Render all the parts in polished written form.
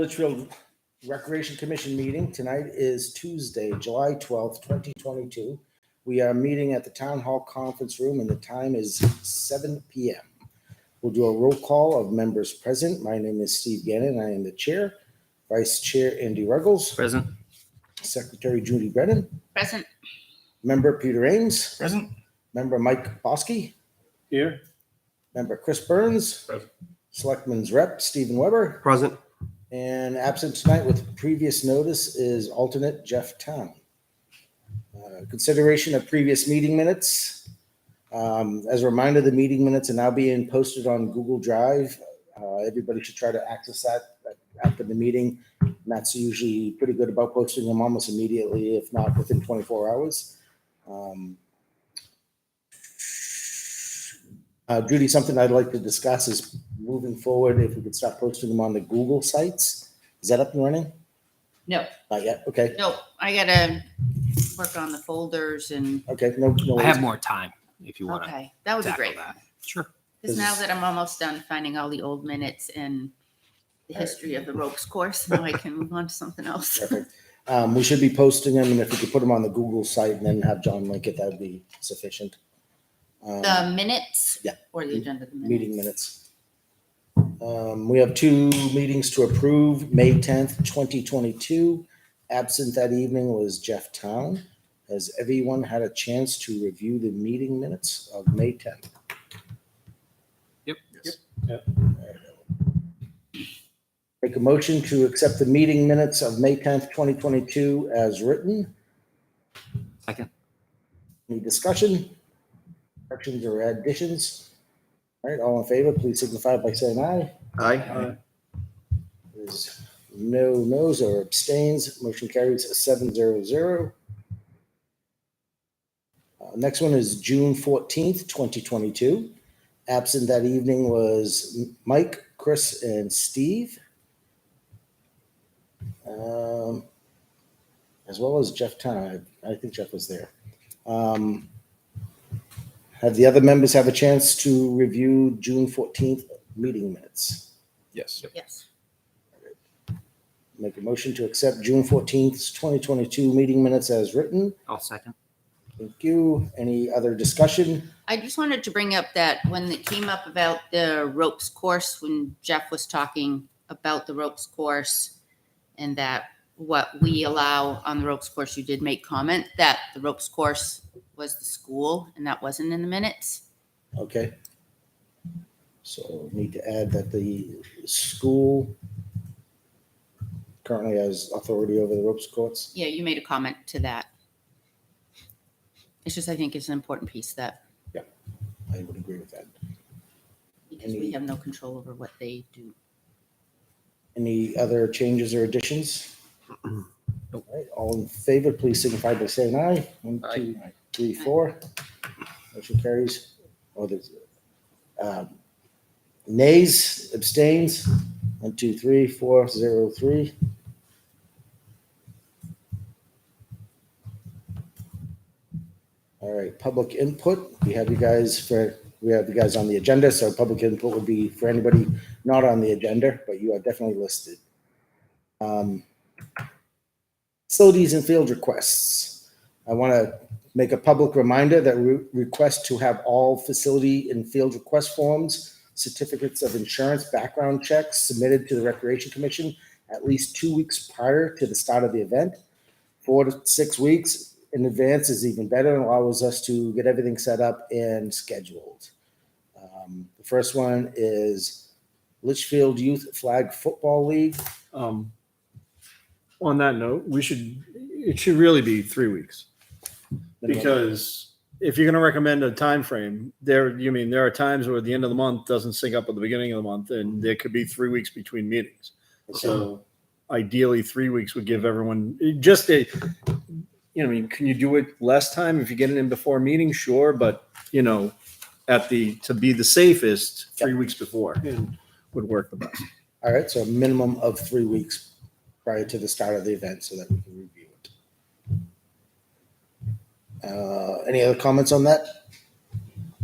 Litchfield Recreation Commission meeting. Tonight is Tuesday, July 12th, 2022. We are meeting at the Town Hall Conference Room and the time is 7 p.m. We'll do a roll call of members present. My name is Steve Gannon. I am the chair. Vice Chair Andy Ruggles. Present. Secretary Judy Brennan. Present. Member Peter Ames. Present. Member Mike Bosky. Here. Member Chris Burns. Present. Selectman's Rep Stephen Weber. Present. And absent tonight with previous notice is alternate Jeff Town. Consideration of previous meeting minutes. As a reminder, the meeting minutes are now being posted on Google Drive. Everybody should try to access that after the meeting. Matt's usually pretty good about posting them almost immediately, if not within 24 hours. Judy, something I'd like to discuss is moving forward, if we could start posting them on the Google sites. Is that up and running? No, Not yet. Okay. no, I gotta work on the folders and, Okay. No I worries. have more time if you want to okay, that would be tackle great. that. Sure. Because now that I'm almost done finding all the old minutes and the history of the ropes course, now I can move on to something else. Perfect. We should be posting them, and if we could put them on the Google site and then have John link it, that would be sufficient. The minutes? Yeah. Or the agenda of the minutes? Meeting minutes. We have two meetings to approve. May 10th, 2022. Absent that evening was Jeff Town. Has everyone had a chance to review the meeting minutes of May 10th? Yep. Yep. Make a motion to accept the meeting minutes of May 10th, 2022 as written. Second. Any discussion? Corrections or additions? All right, all in favor, please signify by saying aye. Aye. There's no no's or abstains. Motion carries 7-0-0. Next one is June 14th, 2022. Absent that evening was Mike, Chris, and Steve. As well as Jeff Town. I think Jeff was there. Have the other members have a chance to review June 14th meeting minutes? Yes. Yes. Make a motion to accept June 14th, 2022 meeting minutes as written. I'll second. Thank you. Any other discussion? I just wanted to bring up that when it came up about the ropes course, when Jeff was talking about the ropes course and that what we allow on the ropes course, you did make comment that the ropes course was the school and that wasn't in the minutes. Okay. So need to add that the school currently has authority over the ropes courts. Yeah, you made a comment to that. It's just, I think it's an important piece that I would agree with that. because we have no control over what they do. Any other changes or additions? All right, all in favor, please signify by saying aye. 1, 2, 3, 4. Motion carries. Oh, there's nays, abstains. 1, 2, 3, 4, 0, 3. All right, public input. We have you guys on the agenda, so public input would be for anybody not on the agenda, but you are definitely listed. Facilities and field requests. I want to make a public reminder that we request to have all facility and field request forms, certificates of insurance, background checks submitted to the Recreation Commission at least 2 weeks prior to the start of the event. 4 to 6 weeks in advance is even better and allows us to get everything set up and scheduled. The first one is Litchfield Youth Flag Football League. On that note, it should really be 3 weeks, because if you're going to recommend a time frame, there are times where the end of the month doesn't sync up with the beginning of the month, and there could be 3 weeks between meetings. So ideally 3 weeks would give everyone just can you do it less time if you get it in before a meeting? Sure. But to be the safest, 3 weeks before would work the best. All right, so a minimum of 3 weeks prior to the start of the event so that we can review it. Any other comments on that?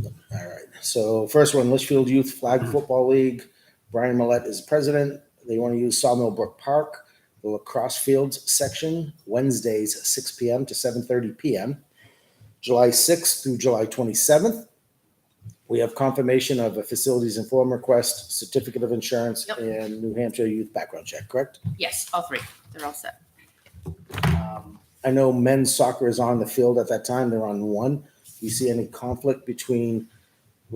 All right, so first one, Litchfield Youth Flag Football League. Brian Millett is president. they want to use Sawmill Brook Park, the lacrosse fields section, Wednesdays, 6 p.m. to 7:30 p.m., July 6th through July 27th. We have confirmation of a facilities and form request, certificate of insurance, Yep. and New Hampshire youth background check, correct? Yes, all three. They're all set. I know men's soccer is on the field at that time. They're on one. Do you see any conflict between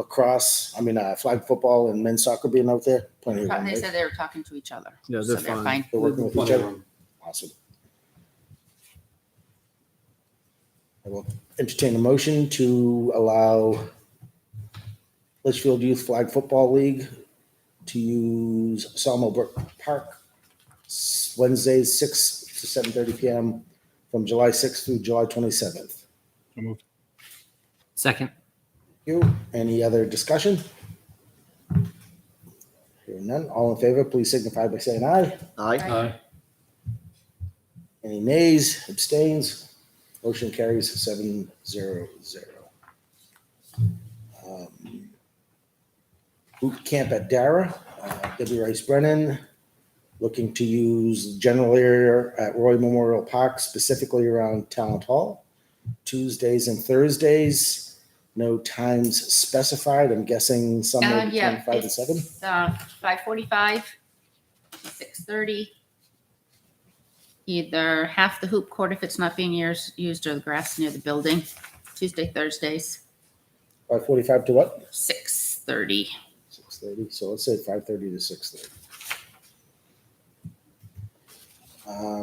flag football and men's soccer being out there? Plenty of room, They right? said they were talking to each other. Yeah, So they're fine. They're working with each Plenty of other. room. Awesome. I will entertain a motion to allow Litchfield Youth Flag Football League to use Sawmill Brook Park Wednesdays, 6 to 7:30 p.m. from July 6th through July 27th. So moved. Second. Thank you. Any other discussion? Hearing none. All in favor, please signify by saying aye. Aye. Any nays, abstains? Motion carries 7-0-0. Boot camp at Dara, Debbie Rice Brennan, looking to use general area at Roy Memorial Park, specifically around Talent Hall, Tuesdays and Thursdays. No times specified. I'm guessing somewhere between 5 and 7. 5:45, 6:30. Either half the hoop court if it's not being used or the grass near the building. Tuesday, Thursdays, 5:45 to what? 6:30. 6:30. So let's say 5:30 to 6:30.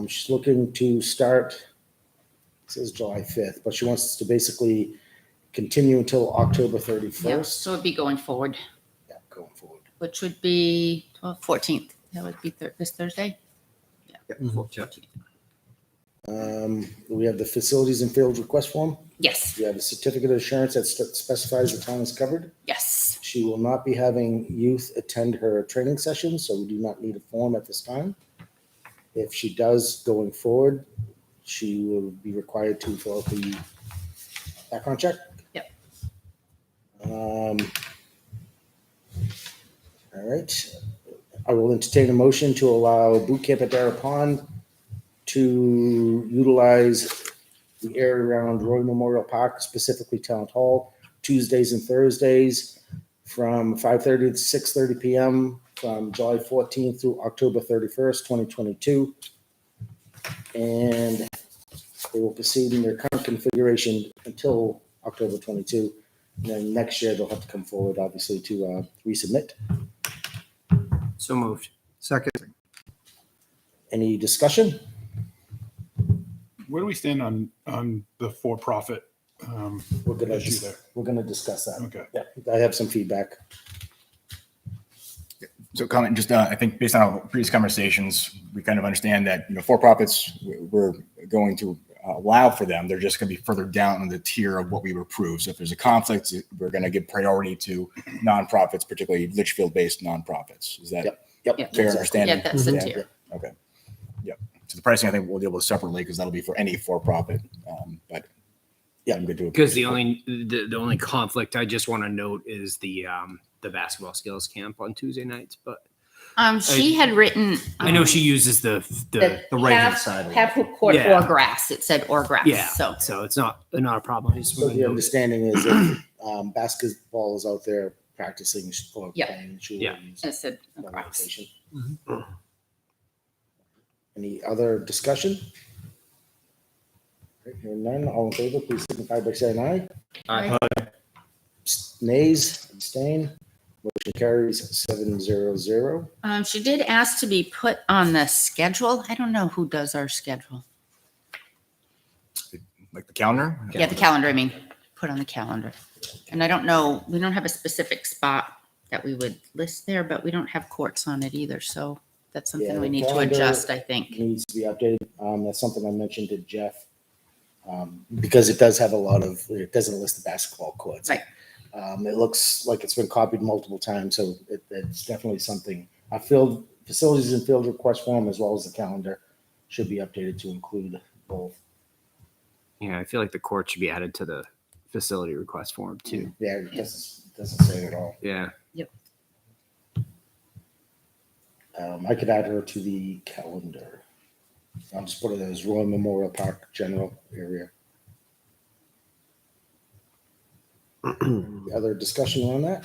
She's looking to start, it says July 5th, but she wants to basically continue until October 31st. Yeah, so it'd be going forward, Yeah, going forward. which would be 14th. That would be this Thursday. Yeah, Mhm. 14th. We have the facilities and field request form. Yes, We have a certificate of assurance that specifies the town is covered. yes. She will not be having youth attend her training session, so we do not need a form at this time. If she does going forward, she will be required to fill out the background check. Yep. All right. I will entertain a motion to allow boot camp at Dara Pond to utilize the area around Roy Memorial Park, specifically Town Hall, Tuesdays and Thursdays from 5:30 to 6:30 p.m. from July 14th through October 31st, 2022. And they will proceed in their current configuration until October 22. And then next year, they'll have to come forward, obviously, to resubmit. So moved. Second. Any discussion? Where do we stand on the for-profit We're gonna issue there? we're gonna discuss that. Okay. Yeah, I have some feedback. So comment just, I think based on our previous conversations, we kind of understand that, for-profits, we're going to allow for them. They're just going to be further down in the tier of what we approve. So if there's a conflict, we're going to give priority to nonprofits, particularly Litchfield-based nonprofits. Is that Yep. fair Exactly. understanding? Yeah, that's the Yeah. tier. Okay. Yep. So the pricing, I think we'll deal with separately because that'll be for any for-profit. But yeah, I'm good to. Because the only conflict I just want to note is the basketball skills camp on Tuesday nights. But She had written. I know she uses the right hand side. a lot. Have hoop court Yeah. or grass. It said or grass. Yeah. So So it's not a problem. I just So want to the note it. understanding is if basketball is out there practicing or Yep. playing, she will Yeah. use it said that grass. location. Mhm. Any other discussion? Okay, hearing none, all in favor, please signify by saying aye. Aye. Nays, abstain. Motion carries 7-0-0. She did ask to be put on the schedule. I don't know who does our schedule. Like the calendar? Yeah, the calendar. I mean, put on the calendar. And I don't know. We don't have a specific spot that we would list there, but we don't have courts on it either. So that's something Yeah, we the need to calendar- adjust. I think. Needs to be updated. That's something I mentioned to Jeff. Because it does have it doesn't list the basketball courts. Right. It looks like it's been copied multiple times, so it's definitely something. Our facilities and field request form, as well as the calendar, should be updated to include both. Yeah, I feel like the court should be added to the facility request form too. Yeah, it doesn't say it at all. Yeah. I could add her to the calendar. I'll just put it as Royal Memorial Park general area. Any other discussion on that?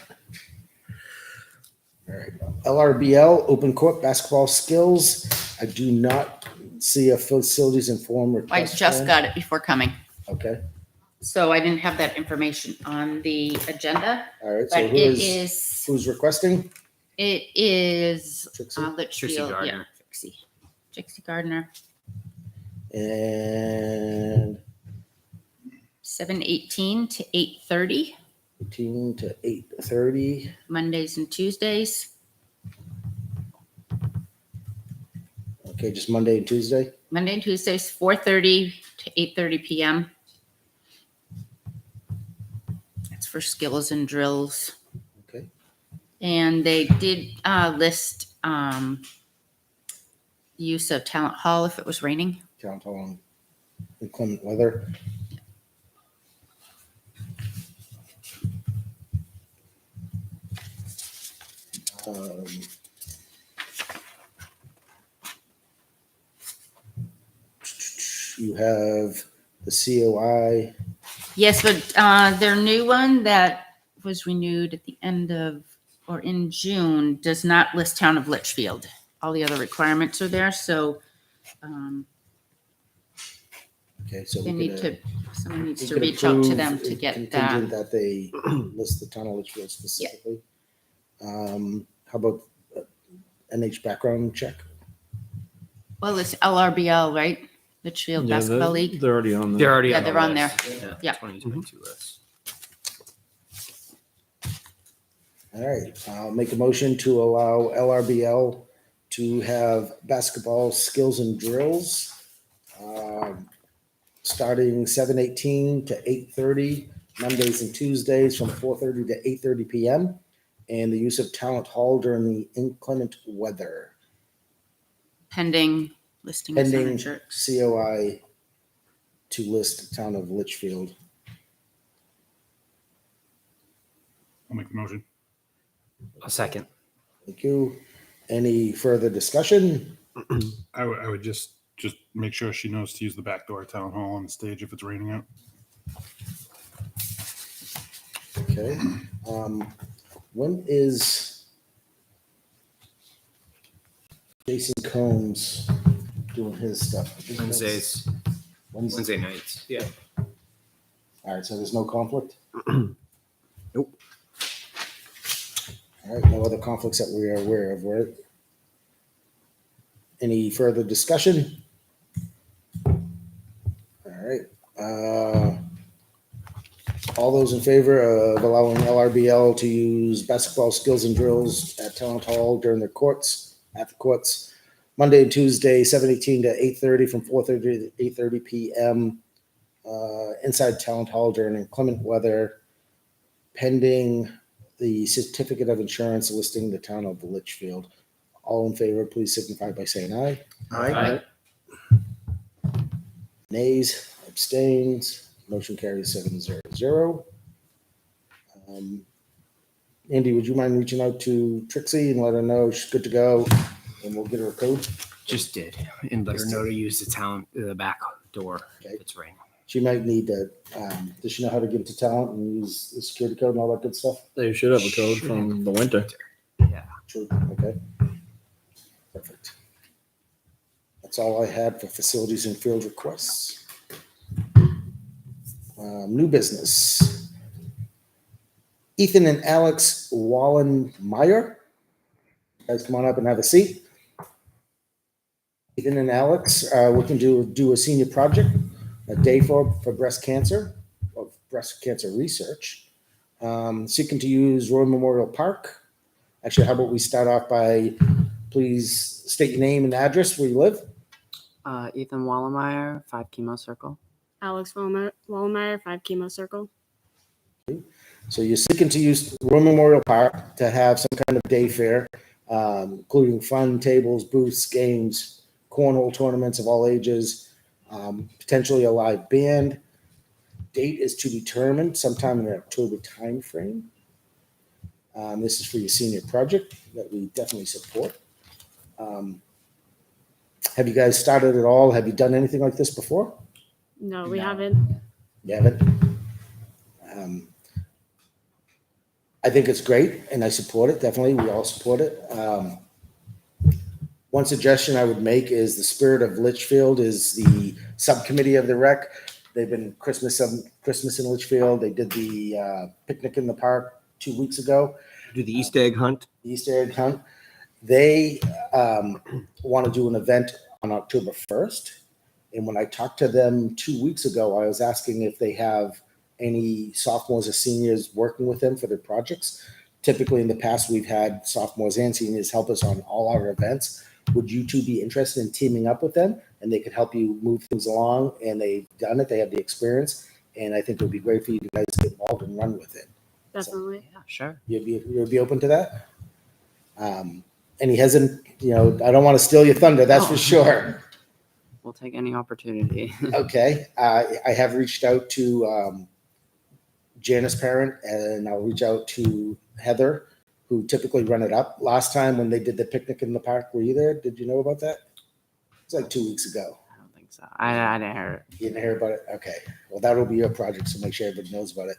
All right. LRBL, open court basketball skills. I do not see a facilities and form I request. just form. got it before coming, Okay. so I didn't have that information on the agenda, All right. but So who's requesting? it is Trixie? Litchfield, yeah, Gardner. Trixie Gardner, And 7:18 to 8:30, 18 to 8:30. Mondays and Tuesdays. Okay, just Monday and Tuesday. Monday and Tuesdays, 4:30 to 8:30 p.m. That's for skills and drills. Okay. And they did list use of Talent Hall if it was raining. Count on inclement weather. Um, you have the COI. Yes, but their new one that was renewed at the end of or in June does not list Town of Litchfield. All the other requirements are there, so Okay, so they we need could, to, someone needs we to could reach out to approve them to it get contingent that. that they list the town of Litchfield specifically. How about NH background check? Well, it's LRBL, right? Litchfield Yeah, Basketball League. they're already on there. They're already Yeah, on the they're on list. there. Yeah. 2022 list. All right, I'll make a motion to allow LRBL to have basketball skills and drills starting 7:18 to 8:30, Mondays and Tuesdays from 4:30 to 8:30 p.m. and the use of Talent Hall during the inclement weather. Pending listing of Pending Center Jerks. COI to list the town of Litchfield. I'll make the motion. A second. Thank you. Any further discussion? I would just make sure she knows to use the back door at town hall on the stage if it's raining out. Okay. When is Jason Combs doing his stuff? I think that's Wednesdays, Wednesday nights. Yeah. All right, so there's no conflict? Nope. All right, no other conflicts that we are aware of, right? Any further discussion? All right. All those in favor of allowing LRBL to use basketball skills and drills at Talent Hall during the courts, at the courts, Monday and Tuesday, 7:18 to 8:30, from 4:30 to 8:30 p.m. Inside Talent Hall during inclement weather, pending the certificate of insurance listing the town of Litchfield. All in favor, please signify by saying aye. Aye. Nays, abstains, motion carries 7-0. Andy, would you mind reaching out to Trixie and let her know she's good to go, and we'll get her a code? Just did, and let her know to use the back door Okay. if it's raining. She might need to, does she know how to give it to talent and use the security code and all that good stuff? They should have a code from the winter. Yeah. True, okay. Perfect. That's all I had for facilities and field requests. New business. Ethan and Alex Wallenmeyer. Guys, come on up and have a seat. Ethan and Alex are looking to do a senior project, a day for breast cancer, or breast cancer research. Seeking to use Royal Memorial Park. Actually, how about we start off by, please state your name and address where you live. Ethan Wallenmeyer, 5 Chemo Circle. Alex Wallenmeyer, 5 Chemo Circle. So you're seeking to use Royal Memorial Park to have some kind of day fair, including fun tables, booths, games, cornhole tournaments of all ages, potentially a live band. Date is to be determined sometime in the October timeframe. This is for your senior project that we definitely support. Have you guys started at all? Have you done anything like this before? No, we haven't. You haven't? I think it's great and I support it. Definitely. We all support it. One suggestion I would make is the Spirit of Litchfield is the subcommittee of the rec. They've been Christmas in Litchfield. They did the picnic in the park 2 weeks ago. Do the Easter egg hunt. Easter egg hunt. They want to do an event on October 1st. And when I talked to them 2 weeks ago, I was asking if they have any sophomores or seniors working with them for their projects. Typically in the past, we've had sophomores and seniors help us on all our events. Would you two be interested in teaming up with them? And they could help you move things along. And they've done it. They have the experience. And I think it would be great for you guys to get involved and run with it. Definitely. Yeah, sure. You'd be open to that? And he hasn't, I don't want to steal your thunder, that's for sure. We'll take any opportunity. Okay. I have reached out to Janice Parent, and I'll reach out to Heather, who typically run it up. Last time when they did the picnic in the park, were you there? Did you know about that? It's like 2 weeks ago. I don't think so. I didn't hear it. You didn't hear about it? Okay. Well, that'll be your project, so make sure everybody knows about it.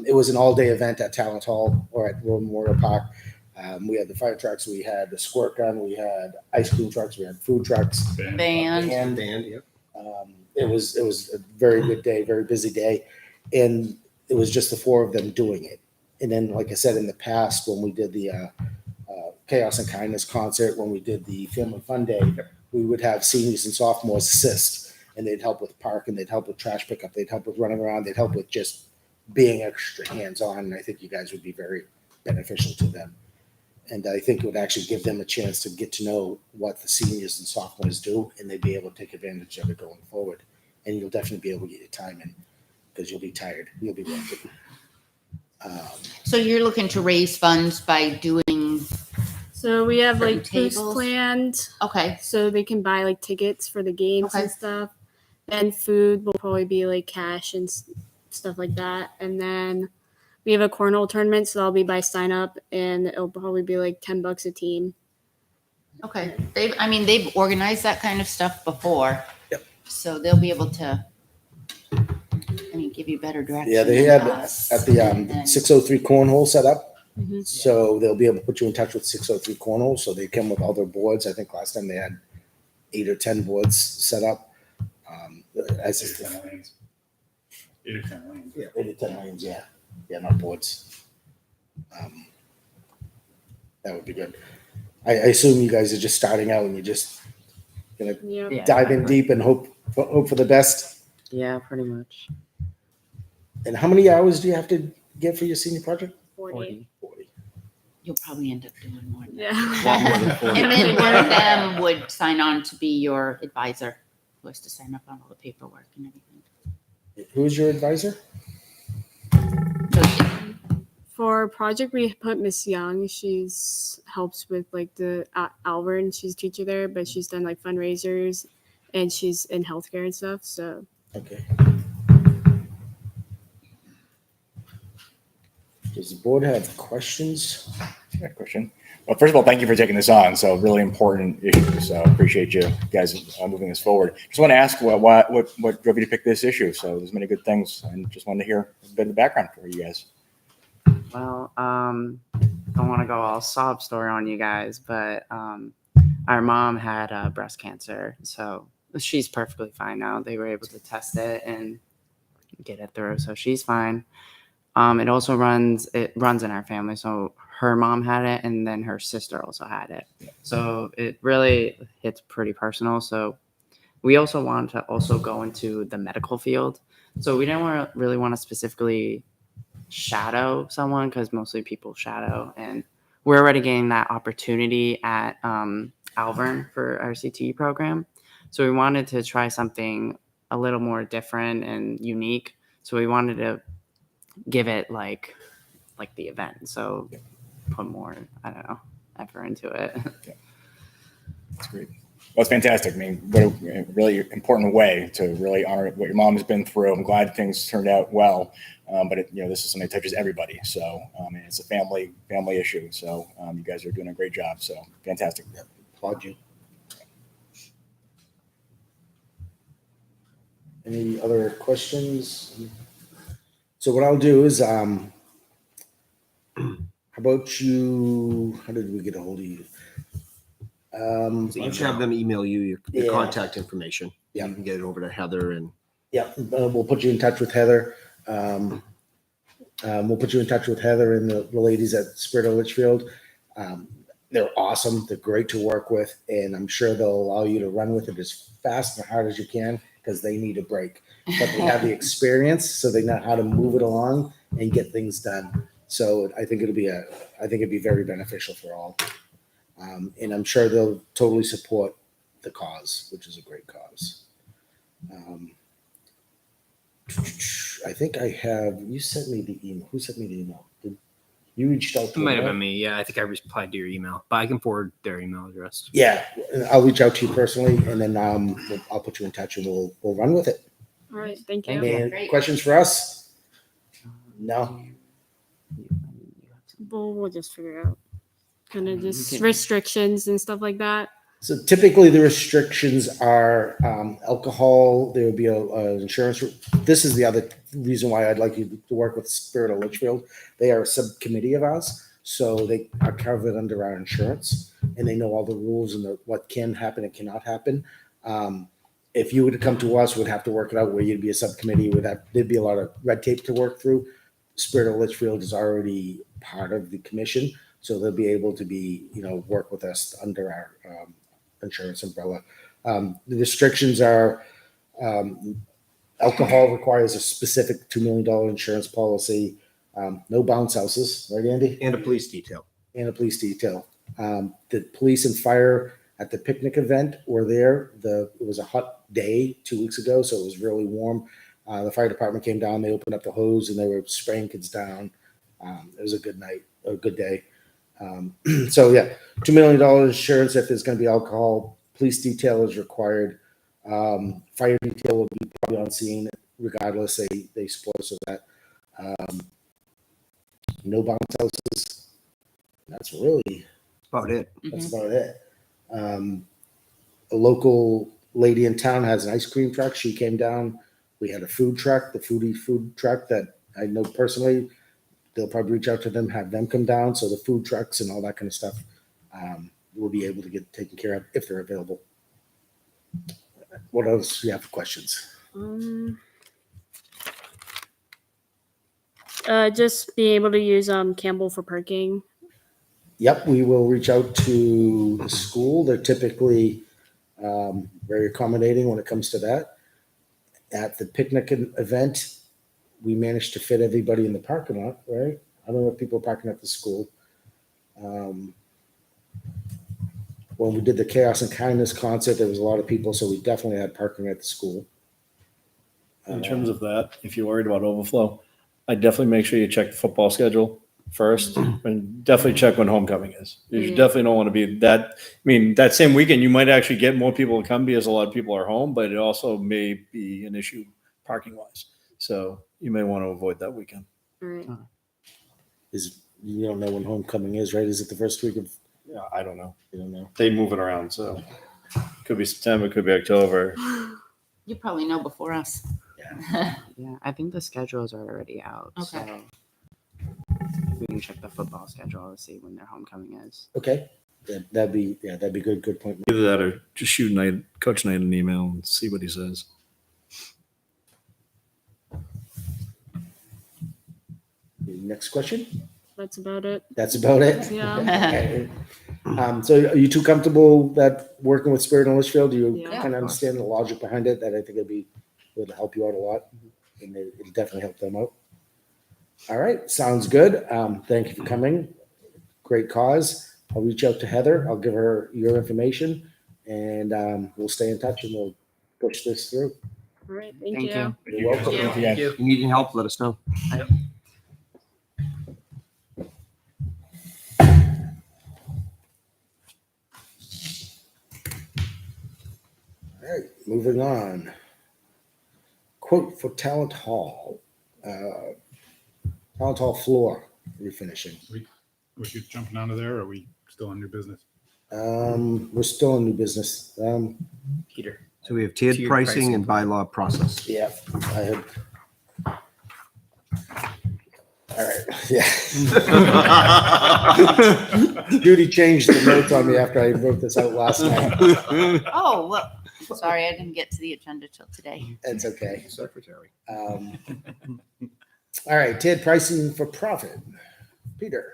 It was an all-day event at Talent Hall or at Road Memorial Park. We had the fire trucks, we had the squirt gun, we had ice cream trucks, we had food trucks. Band. Yep. It was a very good day, very busy day, and it was just the four of them doing it. And then, like I said, in the past, when we did the Chaos and Kindness concert, when we did the Family Fun Day, we would have seniors and sophomores assist, and they'd help with park, and they'd help with trash pickup, they'd help with running around, they'd help with just being extra hands-on. And I think you guys would be very beneficial to them. And I think it would actually give them a chance to get to know what the seniors and sophomores do, and they'd be able to take advantage of it going forward. And you'll definitely be able to get your time in because you'll be tired. You'll be working. So you're looking to raise funds by doing, So we have Certain like booths tables? planned okay, so they can buy like tickets for the games Okay. and stuff. Then food will probably be like cash and stuff like that. And then we have a cornhole tournament, so that'll be by sign up, and it'll probably be like $10 a team. okay. They've organized that kind of stuff before. Yep. So they'll be able to, give you better direction. Yeah, they than had us. at the And then- 603 cornhole set up. Mhm. So they'll be able to put you in touch with 603 cornhole. So they come with all their boards. I think last time they had 8 or 10 boards set up. As 8 or 10 lanes. 8 or 10 lanes. Yeah, 8 or 10 lanes, yeah. Yeah, not boards. That would be good. I assume you guys are just starting out and you're just gonna Yep. Yeah, dive in exactly. deep and hope for the best. Yeah, pretty much. And how many hours do you have to get for your senior project? 40. 40. You'll probably end up doing more than that. Yeah. Lot more than 40. And then one of them would sign on to be your advisor, who has to sign up on all the paperwork and everything. Who's your advisor? For project, we put Miss Young. She's helps with like the Alvern. She's a teacher there, but she's done like fundraisers, and she's in healthcare and stuff. So Okay. Does the board have questions? Yeah, question. Well, first of all, thank you for taking this on. So really important issue. So appreciate you guys moving this forward. Just want to ask what drove you to pick this issue? So there's many good things, and just wanted to hear a bit of the background for you guys. Well, don't want to go all sob story on you guys, but our mom had breast cancer, so she's perfectly fine now. They were able to test it and get it through, so she's fine. It also runs in our family, so her mom had it, and then her sister also had it. So it really hits pretty personal. So we also wanted to also go into the medical field. So we didn't really want to specifically shadow someone because mostly people shadow, and we're already getting that opportunity at Alvern for our CTE program. So we wanted to try something a little more different and unique. So we wanted to give it like the event. So put more, I don't know, effort into it. That's great. Well, it's fantastic. I mean, what a really important way to really honor what your mom has been through. I'm glad things turned out well, but this is something that touches everybody. So, and it's a family issue. So, you guys are doing a great job. So, fantastic. applaud you. Any other questions? So what I'll do is, how about you, how did we get a hold of you? Why don't you have them email you your Yeah. contact information? Yeah. You can get it over to Heather and Yeah, we'll put you in touch with Heather. We'll put you in touch with Heather and the ladies at Spirit of Litchfield. They're awesome. They're great to work with, and I'm sure they'll allow you to run with it as fast and hard as you can because they need a break. But they have the experience, so they know how to move it along and get things done. So I think it'd be very beneficial for all. And I'm sure they'll totally support the cause, which is a great cause. I think I have. You sent me the email. Who sent me the email? Did you reached out It to might them, have right? been me. Yeah, I think I replied to your email, but I can forward their email address. Yeah, I'll reach out to you personally, and then I'll put you in touch, and we'll run with it. All right. Thank you. Thank you. And Great. questions for us? No. We'll just figure it out. Kind of You just can- restrictions and stuff like that. So typically the restrictions are alcohol. There would be a insurance. This is the other reason why I'd like you to work with Spirit of Litchfield. They are a subcommittee of ours, so they are covered under our insurance, and they know all the rules and what can happen and cannot happen. If you were to come to us, we'd have to work it out where you'd be a subcommittee. There'd be a lot of red tape to work through. Spirit of Litchfield is already part of the commission, so they'll be able to work with us under our insurance umbrella. The restrictions are alcohol requires a specific $2 million insurance policy, no bounce houses, right, Andy? a police detail. And a police detail. The police and fire at the picnic event were there. It was a hot day 2 weeks ago, so it was really warm. The fire department came down, they opened up the hose, and they were spraying kids down. It was a good night, a good day. So yeah, $2 million insurance if there's going to be alcohol. Police detail is required. Fire detail will be probably on scene regardless. They support us with that. No bounce houses. That's About it. about it. A local lady in town has an ice cream truck. She came down. We had a food truck, the food truck that I know personally. They'll probably reach out to them, have them come down. So the food trucks and all that kind of stuff will be able to get taken care of if they're available. What else do you have for questions? Just being able to use Campbell for parking. Yep, we will reach out to the school. They're typically very accommodating when it comes to that. At the picnic event, we managed to fit everybody in the parking lot, right? I don't know if people are parking at the school. When we did the Chaos and Kindness concert, there was a lot of people, so we definitely had parking at the school. In terms of that, if you're worried about overflow, I'd definitely make sure you check the football schedule first and definitely check when homecoming is. You definitely don't want to be that. I mean, that same weekend, you might actually get more people to come because a lot of people are home, but it also may be an issue parking wise. So you may want to avoid that weekend. All right. You don't know when homecoming is, right? Is it the first week of? Yeah, I don't know. You don't know. They move it around. So could be September, could be October. You probably know before us. Yeah, I think the schedules are already out. Okay. So we can check the football schedule to see when their homecoming is. Okay, that'd be good. Good point. Either that or just shoot Coach Knight an email and see what he says. Next question. That's about it. That's about it. Yeah. Okay. So are you too comfortable that working with Spirit and Litchfield? Do you Yeah, kind of of understand the logic behind it? That I think it'll help you out a lot, and it'll definitely help them out. All right, sounds good. Thank you for coming. Great cause. I'll reach out to Heather. I'll give her your information, and we'll stay in touch, and we'll push this through. All right. Thank, Thank you. you. You're welcome. Yeah. Yeah. If you need any help, let us know. All right, moving on. Quote for Talent Hall. Talent Hall floor refinishing. We keep jumping out of there, or are we still on new business? We're still in new business. Peter. So we have tiered Tiered pricing pricing. and bylaw process. Yeah, I had. All right, yeah. Judy changed the notes on me after I wrote this out last night. Oh, well, sorry, I didn't get to the agenda till today. It's okay. Secretary. All right, tiered pricing for profit. Peter.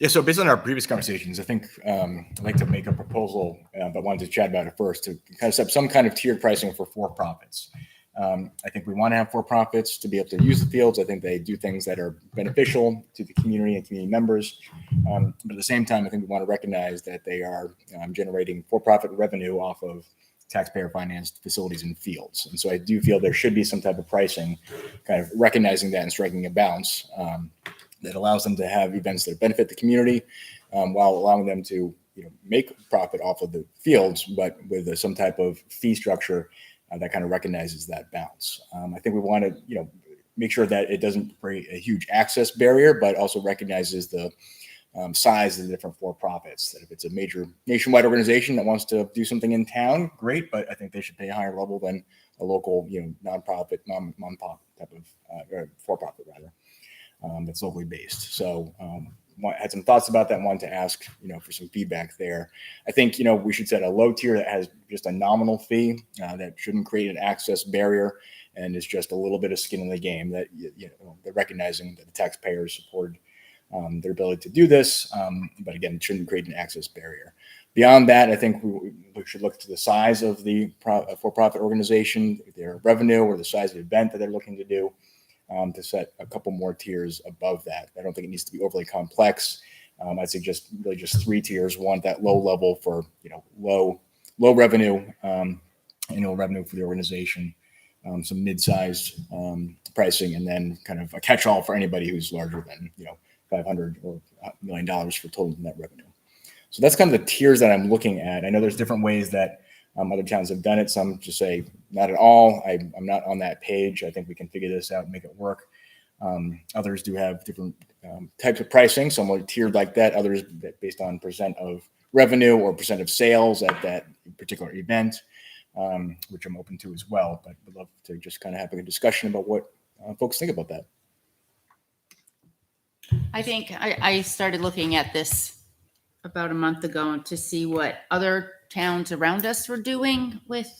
Yeah, so based on our previous conversations, I think I'd like to make a proposal, but wanted to chat about it first to kind of set up some kind of tiered pricing for for-profits. I think we want to have for-profits to be able to use the fields. I think they do things that are beneficial to the community and community members. But at the same time, I think we want to recognize that they are generating for-profit revenue off of taxpayer-financed facilities and fields. And so I do feel there should be some type of pricing, kind of recognizing that and striking a balance that allows them to have events that benefit the community while allowing them to make profit off of the fields, but with some type of fee structure that kind of recognizes that balance. I think we want to make sure that it doesn't create a huge access barrier, but also recognizes the size of the different for-profits. That if it's a major nationwide organization that wants to do something in town, great, but I think they should pay a higher level than a local, nonprofit, mom-pop type of for-profit rather. That's locally based. So had some thoughts about that. Wanted to ask, for some feedback there. I think, we should set a low tier that has just a nominal fee that shouldn't create an access barrier and is just a little bit of skin in the game that, they're recognizing that the taxpayers support their ability to do this. But again, it shouldn't create an access barrier. Beyond that, I think we should look to the size of the for-profit organization, their revenue or the size of the event that they're looking to do. To set a couple more tiers above that. I don't think it needs to be overly complex. I'd suggest really just 3 tiers. One, that low level for low revenue, annual revenue for the organization, some mid-sized pricing, and then kind of a catch-all for anybody who's larger than $500 or $1 million for total net revenue. So that's kind of the tiers that I'm looking at. I know there's different ways that other towns have done it. Some just say not at all. I'm not on that page. I think we can figure this out and make it work. Others do have different types of pricing. Some are tiered like that. Others based on percent of revenue or percent of sales at that particular event, which I'm open to as well. But would love to just kind of have a discussion about what folks think about that. I think I started looking at this about a month ago to see what other towns around us were doing with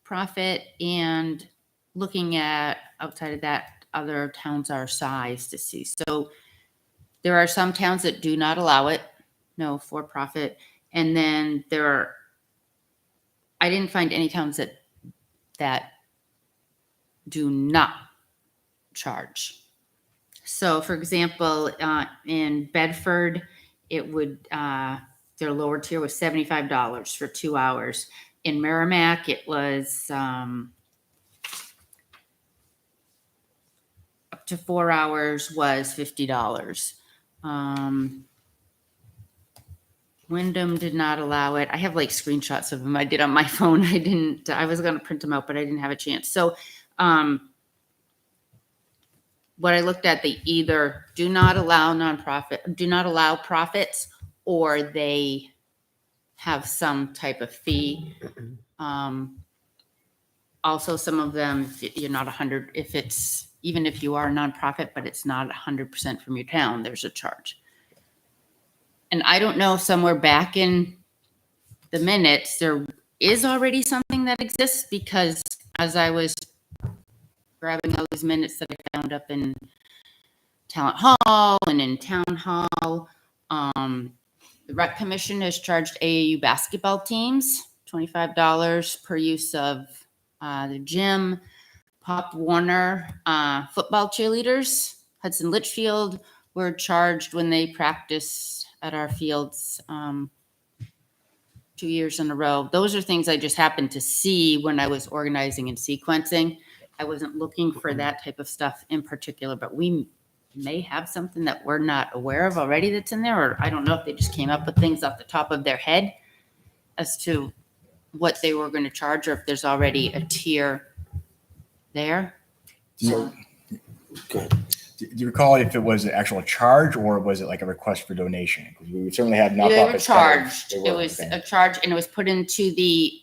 profit, and looking at outside of that other towns our size to see. So there are some towns that do not allow it, no for profit, and then I didn't find any towns that do not charge. So for example, in Bedford, it would their lower tier was $75 for 2 hours. In Merrimack, it was up to 4 hours was $50. Wyndham did not allow it. I have like screenshots of them I did on my phone. I was going to print them out, but I didn't have a chance. So what I looked at, they either do not allow profits, or they have some type of fee. Also, some of them, you're not 100, even if you are a nonprofit, but it's not 100% from your town, there's a charge. And I don't know, somewhere back in the minutes, there is already something that exists, because as I was grabbing all these minutes that I found up in Talent Hall and in Town Hall, the Rec Commission has charged AAU basketball teams $25 per use of the gym. Pop Warner football cheerleaders, Hudson Litchfield, were charged when they practiced at our fields 2 years in a row. Those are things I just happened to see when I was organizing and sequencing. I wasn't looking for that type of stuff in particular, but we may have something that we're not aware of already that's in there, or I don't know if they just came up with things off the top of their head as to what they were going to charge, or if there's already a tier there. So, good. Do you recall if it was an actual charge or was it like a request for donation? Because we would certainly have They were nonprofits. that charged. they It were, was okay. a charge, and it was put into the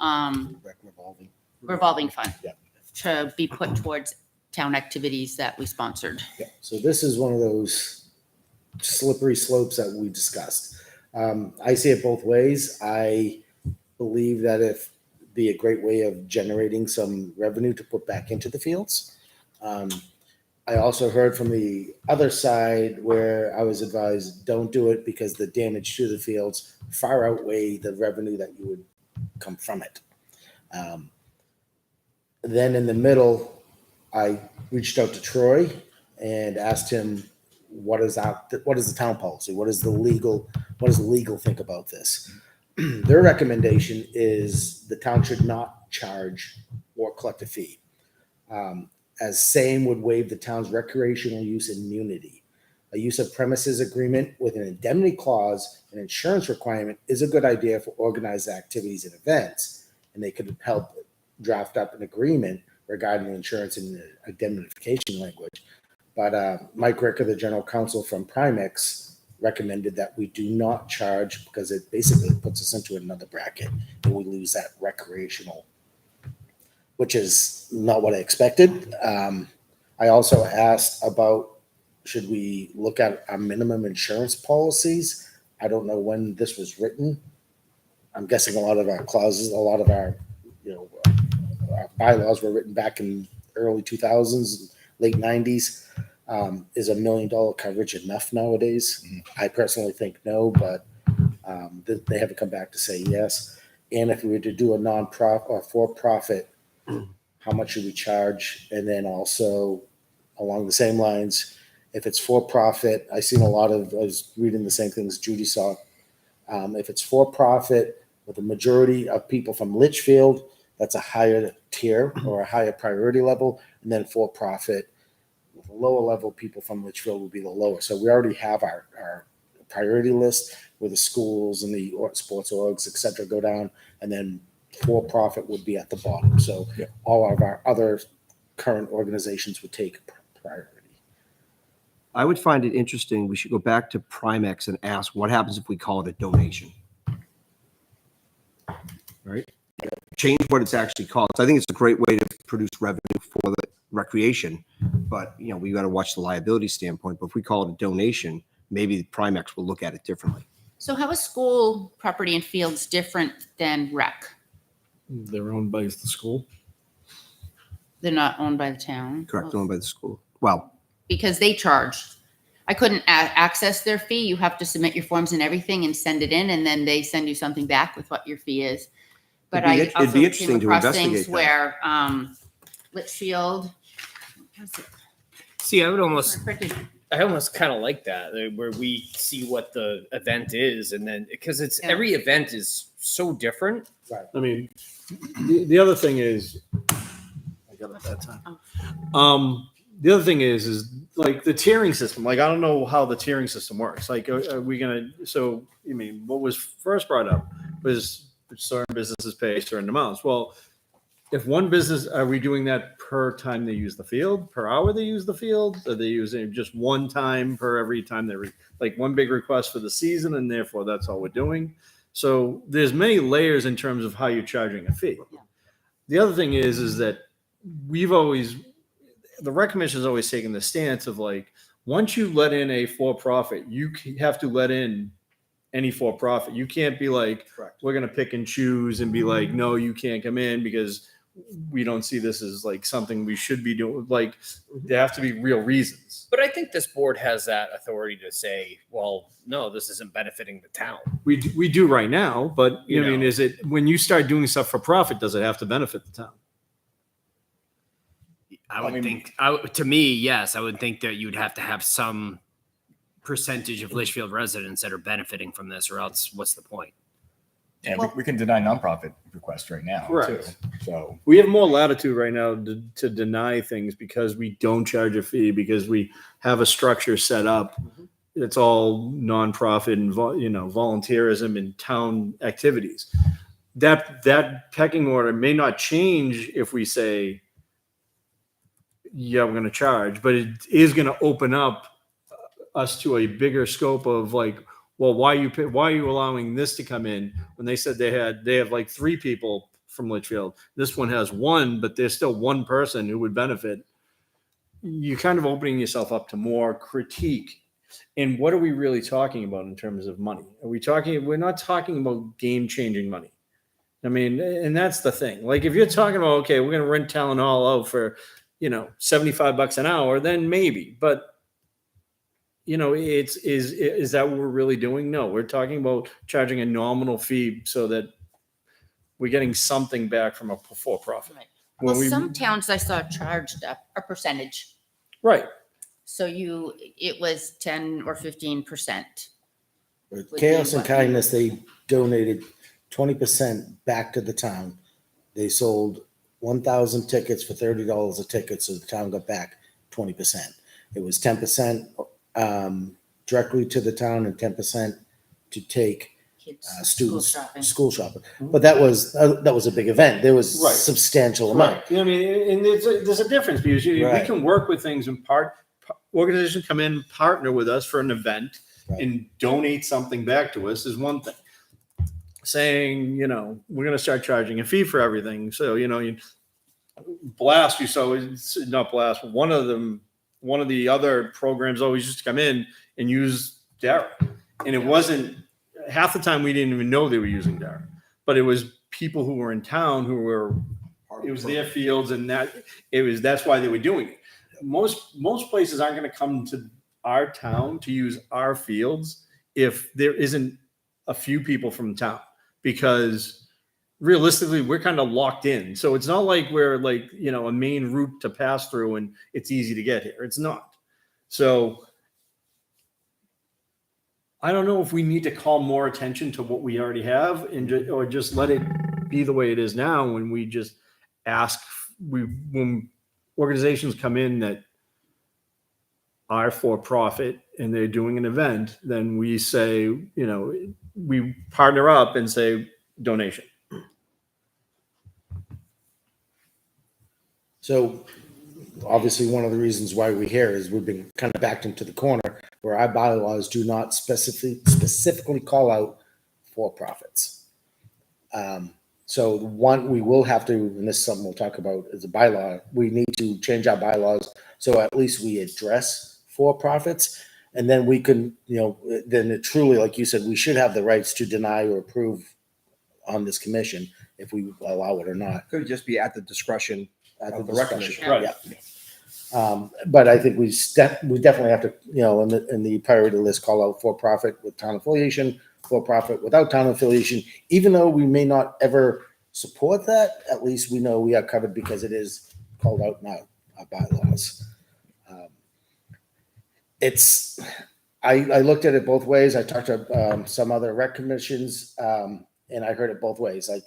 Revolving. revolving fund Yeah. to be put towards town activities that we sponsored. So this is one of those slippery slopes that we discussed. I see it both ways. I believe that if be a great way of generating some revenue to put back into the fields. I also heard from the other side where I was advised, don't do it because the damage to the fields far outweigh the revenue that you would come from it. Then in the middle, I reached out to Troy and asked him, what is the town policy? What does the legal think about this? Their recommendation is the town should not charge or collect a fee. As same would waive the town's recreational use immunity. A use of premises agreement with an indemnity clause and insurance requirement is a good idea for organized activities and events, and they could help draft up an agreement regarding the insurance and indemnification language. But Mike Ricker, the general counsel from Primex, recommended that we do not charge because it basically puts us into another bracket and we lose that recreational, which is not what I expected. I also asked about, should we look at our minimum insurance policies? I don't know when this was written. I'm guessing a lot of our clauses, a lot of our, our bylaws were written back in early 2000s, late 90s. Is $1 million coverage enough nowadays? I personally think no, but they haven't come back to say yes. And if we were to do a non-profit or for-profit, how much should we charge? And then also along the same lines, if it's for-profit, I was reading the same things Judy saw. If it's for-profit with a majority of people from Litchfield, that's a higher tier or a higher priority level. And then for-profit, with a lower level, people from Litchfield will be the lower. So we already have our priority list where the schools and the sports orgs, et cetera, go down. And then for-profit would be at the bottom. So all of our other current organizations would take priority. I would find it interesting. We should go back to Primex and ask what happens if we call it a donation. Right? Change what it's actually called. So I think it's a great way to produce revenue for the recreation, but we got to watch the liability standpoint. But if we call it a donation, maybe Primex will look at it differently. So how is school property and fields different than rec? They're owned by the school. They're not owned by the town? Correct, owned by the school. Well, Because they charge. I couldn't access their fee. You have to submit your forms and everything and send it in, and then they send you something back with what your fee is. But It'd I be also interesting came to across investigate things that. where Litchfield, See, I almost kind of like that, where we see what the event is, and then because every event is so different. I mean, the other thing is, I got it at that time. The other thing is like the tiering system. Like, I don't know how the tiering system works. Like, are we going to, so, what was first brought up was certain businesses pay certain amounts. Well, if one business, are we doing that per time they use the field, per hour they use the field? Are they using just one time per every time like one big request for the season, and therefore that's all we're doing? So there's many layers in terms of how you're charging a fee. The other thing is that the rec commission has always taken the stance of like, once you let in a for-profit, you have to let in any for-profit. You can't be like, we're going to pick and choose and be like, no, you can't come in because we don't see this as like something we should be doing. Like, there have to be real reasons. But I think this board has that authority to say, well, no, this isn't benefiting the town. We do right now, but is it, when you start doing stuff for profit, does it have to benefit the town? I would think, to me, yes, I would think that you'd have to have some percentage of Litchfield residents that are benefiting from this, or else what's the point? And we can deny nonprofit requests right now. Correct. Too. So we have more latitude right now to deny things because we don't charge a fee, because we have a structure set up. It's all nonprofit and volunteerism and town activities. That pecking order may not change if we say, yeah, we're going to charge, but it is going to open up us to a bigger scope of like, well, why are you allowing this to come in when they said they have like 3 people from Litchfield. This one has 1, but there's still 1 person who would benefit. You're kind of opening yourself up to more critique. And what are we really talking about in terms of money? We're not talking about game-changing money. I mean, and that's the thing. Like if you're talking about, okay, we're going to rent town hall out for, $75 an hour, then maybe, but is that what we're really doing? No, we're talking about charging a nominal fee so that we're getting something back from a for-profit. Right. When Well, we- some towns I saw charged a percentage. Right. So it was 10 or 15%. With Would Chaos be and what? Kindness, they donated 20% back to the town. They sold 1,000 tickets for $30 a ticket, so the town got back 20%. It was 10% directly to the town and 10% to take Kids, students shopping. school shopping. But that was a big event. There was Right. substantial amount. Right. I mean, and there's a difference because we Right. can work with things in part. Organizations come in, partner with us for an event, Right. and donate something back to us is one thing. Saying, we're going to start charging a fee for everything. So, Blast, it's not Blast, but one of the other programs always used to come in and use Dara. And it wasn't, half the time we didn't even know they were using Dara, but it was people who were in town it was their fields, and that's why they were doing it. Most places aren't going to come to our town to use our fields if there isn't a few people from town, because realistically we're kind of locked in. So it's not like we're like, a main route to pass through and it's easy to get here. It's not. So I don't know if we need to call more attention to what we already have or just let it be the way it is now. When we just ask, when organizations come in that are for profit and they're doing an event, then we say, we partner up and say donation. So obviously one of the reasons why we're here is we've been kind of backed into the corner where our bylaws do not specifically call out for profits. So one, we will have to, and this is something we'll talk about as a bylaw, we need to change our bylaws so at least we address for profits. And then we can, then it truly, like you said, we should have the rights to deny or approve on this commission if we allow it or not. Could just be at the discretion At of the the rec discretion. commission. Right. Yeah. But I think we definitely have to, in the priority list, call out for profit with town affiliation, for profit without town affiliation. Even though we may not ever support that, at least we know we are covered because it is called out in our bylaws. I looked at it both ways. I talked to some other rec commissions, and I heard it both ways. Like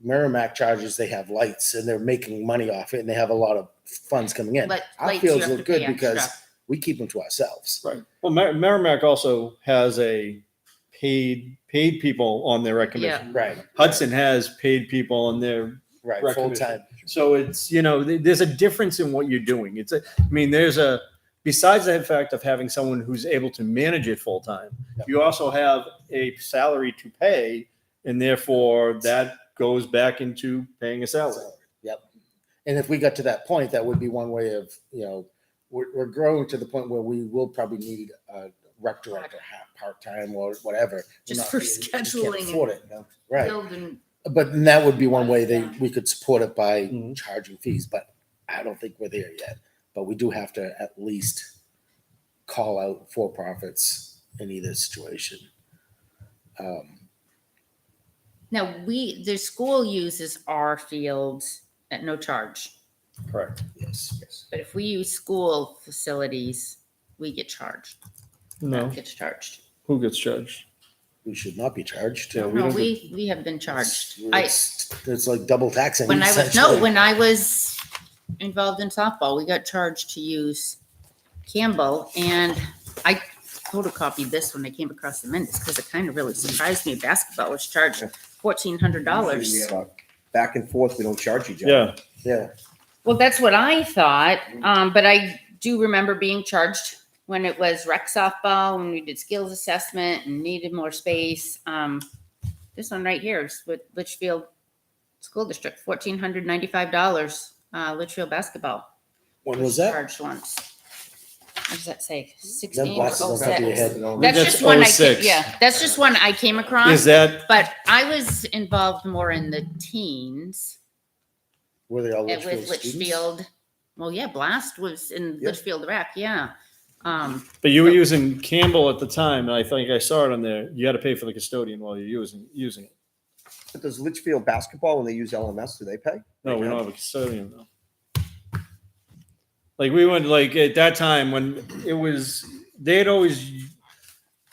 Merrimack charges, they have lights and they're making money off it, and they have a lot of funds coming in. But Our lights, fields you have look to good pay because extra. we keep them to ourselves. Right. Well, Merrimack also has a paid people on their rec commission. Right. Hudson has paid people on their Right. rec Full commission. time. So it's, there's a difference in what you're doing. Besides the fact of having someone who's able to manage it full time, Yep. you also have a salary to pay, and therefore that goes back into paying a salary. Yep. And if we got to that point, that would be one way of, we're growing to the point where we will probably need a rec director part-time or whatever. Just We're for we can't scheduling afford it. Right. Building, But then that would be one way we could support it by Mhm. charging fees, but I don't think we're there yet. But we do have to at least call out for profits in either situation. now the school uses our fields at no charge. Correct. Yes. But if we use school facilities, we get charged. No, That gets charged. who gets charged? We should not be charged. Yeah, we No, don't we have been charged. It's like double taxing. When essentially. I was involved in softball, we got charged to use Campbell, and I photocopied this when I came across the minutes because it kind of really surprised me. Basketball was charged $1,400. Back and forth, we don't charge each other. Yeah. Yeah. Well, that's what I thought, but I do remember being charged when it was rec softball, when we did skills assessment and needed more space. This one right here is with Litchfield School District, $1,495, Litchfield basketball. When was that? Charged once. What does that say? Them 16 or glasses on top of your 06? head. That's That's just one I 06. yeah, that's just one I came across. Is that But I was involved more in the teens. Were they all It Litchfield was students? Litchfield. Well, yeah, Blast was in Yeah. Litchfield Rec, yeah. But you were using Campbell at the time, and I think I saw it on there. You had to pay for the custodian while you're using it. But does Litchfield basketball, when they use LMS, do they pay? No, we don't have a custodian though. Like we went like at that time when it was, they had always,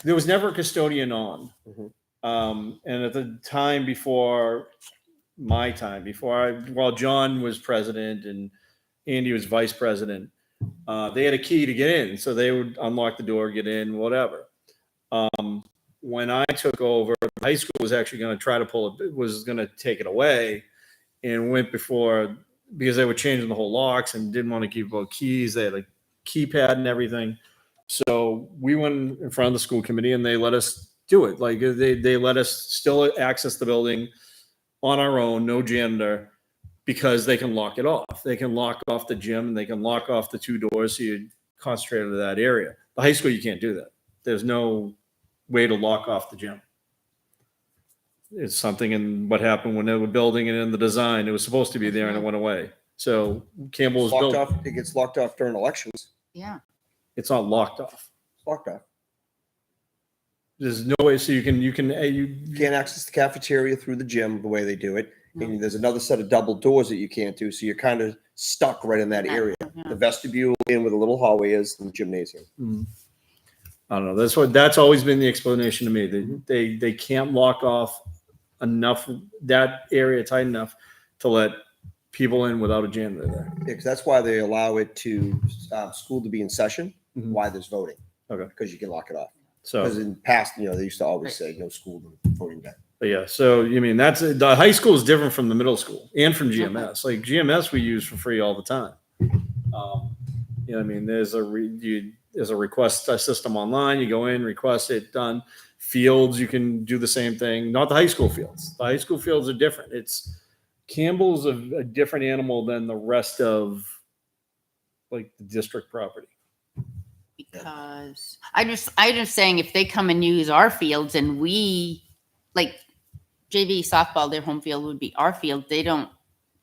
there was never a custodian on. Mhm. And at the time before my time, while John was president and Andy was vice president, they had a key to get in, so they would unlock the door, get in, whatever. When I took over, the high school was actually going to try to was going to take it away, and went before because they were changing the whole locks and didn't want to keep about keys. They had a keypad and everything, so we went in front of the school committee and they let us do it. Like they let us still access the building on our own, no janitor, because they can lock it off. They can lock off the gym and they can lock off the two doors so you concentrate on that area. The high school, you can't do that. There's no way to lock off the gym. It's something in what happened when they were building it in the design. It was supposed to be there and it went away. So Campbell was Locked built. off. It gets locked off during elections. Yeah. It's not locked off. It's locked off. There's no way. So you You can't access the cafeteria through the gym the way they do it. And there's another set of double doors that you can't do. So you're kind of stuck right in that area. The vestibule in where the little hallway is and the gymnasium. I don't know. That's always been the explanation to me. They can't lock off enough that area tight enough to let people in without a janitor there. Yeah, because that's why they allow it to school to be in session. Mhm. Why there's voting. Okay. Because you can lock it off. So Because in the past, they used to always say no school voting day. but yeah, so you mean that's the high school is different from the middle school and from GMS. Like GMS, we use for free all the time. I mean, there's a request system online. You go in, request it, done. Fields, you can do the same thing. Not the high school fields. The high school fields are different. Campbell's a different animal than the rest of like the district property. Because I just saying if they come and use our fields and we like JV softball, their home field would be our field. They don't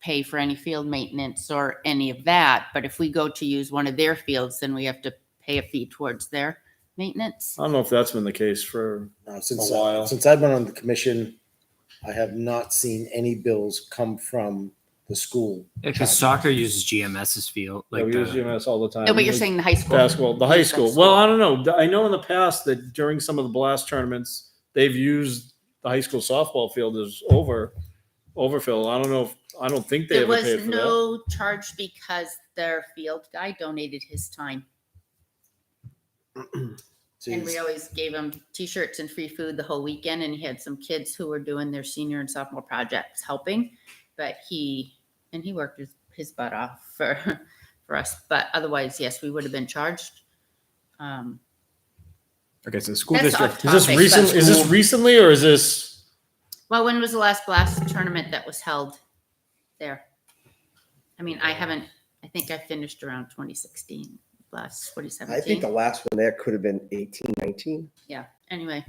pay for any field maintenance or any of that. But if we go to use one of their fields, then we have to pay a fee towards their maintenance. I don't know if that's been the case for Since a while. since I've been on the commission, I have not seen any bills come from the school. Because soccer uses GMS's field. we use GMS all the time. No, but you're Like, saying the high school. basketball, the high Yes, school. that's Well, cool. I don't know. I know in the past that during some of the blast tournaments, they've used the high school softball field as overfill. I don't think they There ever was paid for that. no charge because their field guy donated his time. And we always gave him t-shirts and free food the whole weekend. And he had some kids who were doing their senior and sophomore projects helping. But he worked his butt off for us. But otherwise, yes, we would have been charged. Okay, so the school That's district. off Is this topic, recent? but- Is this recently or is this? Well, when was the last blast tournament that was held there? I mean, I think I finished around 2016, blast I 2017. think the last one there could have been 18, 19. Yeah, anyway.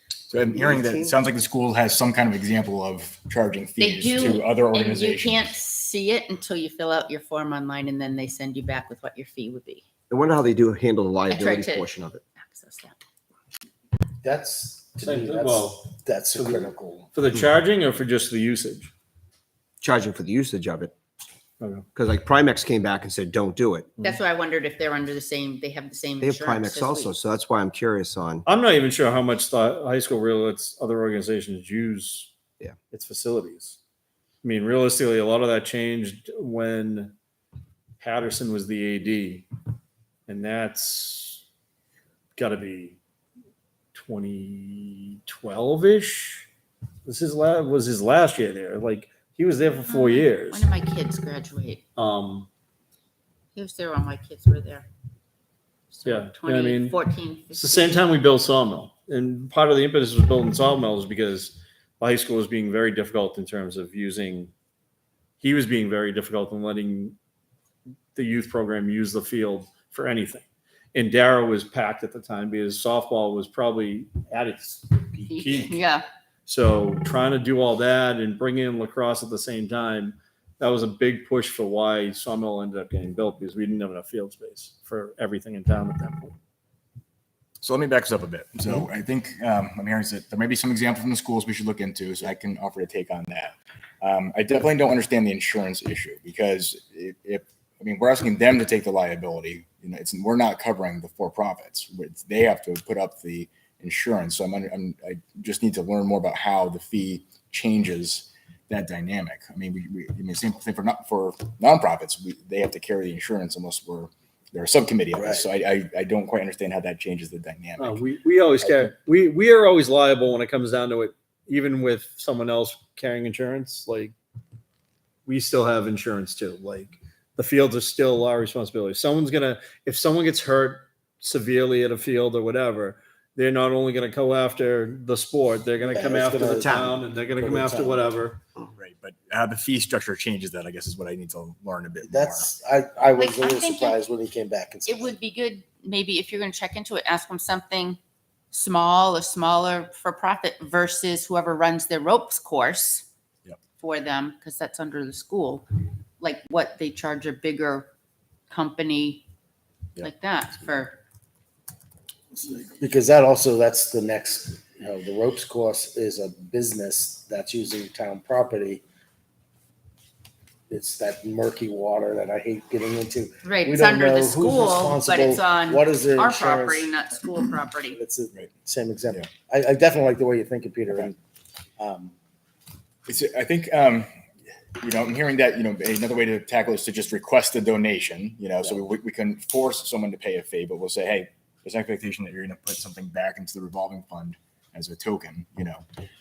So I'm hearing that it sounds like the school has some kind of example of charging They fees do, to other and organizations. you can't see it until you fill out your form online and then they send you back with what your fee would be. I wonder how they do handle the liability to- portion of it. Access that. That's, to Same me, thing. Well, that's for the- critical. For the charging or for just the usage? Charging for the usage of it. Okay. Because like Primex came back and said, don't do it. That's why I wondered if they're under the same, they have the same They have insurance Primex as also. we. So that's why I'm curious on. I'm not even sure how much the high school really lets other organizations use its facilities. I mean, realistically, a lot of that changed when Patterson was the AD, and that's got to be 2012-ish. Was his last year there. Like He was there for 4 years. When did my kids graduate? Um, He was there when my kids were there. So Yeah, I mean, 2014. it's the same time we built Sawmill. And part of the impetus of building Sawmill is because the high school was being very difficult in terms of he was being very difficult in letting the youth program use the field for anything. And Darrow was packed at the time because softball was probably at its peak. Yeah. So trying to do all that and bring in lacrosse at the same time, that was a big push for why Sawmill ended up getting built, because we didn't have enough field space for everything in town at that point. So let me back this up a bit. So I think I'm hearing that there may be some examples from the schools we should look into, so I can offer a take on that. I definitely don't understand the insurance issue, because we're asking them to take the liability. We're not covering the for-profits. They have to put up the insurance. So I just need to learn more about how the fee changes that dynamic. Same thing for nonprofits. They have to carry the insurance unless they're a subcommittee of this. So I don't quite understand how that changes the dynamic. We always carry. We are always liable when it comes down to it, even with someone else carrying insurance. Like, we still have insurance too. Like, the fields are still our responsibility. If someone gets hurt severely at a field or whatever, they're not only going to go after the sport, they're going to come after the town, and they're going to come after whatever. Right, but how the fee structure changes that, I guess, is what I need to learn a bit I was Like, a I'm little thinking surprised when he came back and said It would be good, maybe if you're going to check into it, ask them something small or smaller for profit versus whoever runs their ropes course for them, because that's under the school. Like what they charge a bigger company like that for. because that's the next, the ropes course is a business that's using town property. It's that murky water that I hate getting into. Right, We it's don't under know the who's school, but it's responsible, on what is their our insurance. property, not school property. It's the same example. I definitely like the way you're thinking, Peter. Okay. And I think, I'm hearing that, another way to tackle is to just request a donation, so we can force someone to pay a fee, but we'll say, hey, there's an expectation that you're going to put something back into the revolving fund as a token,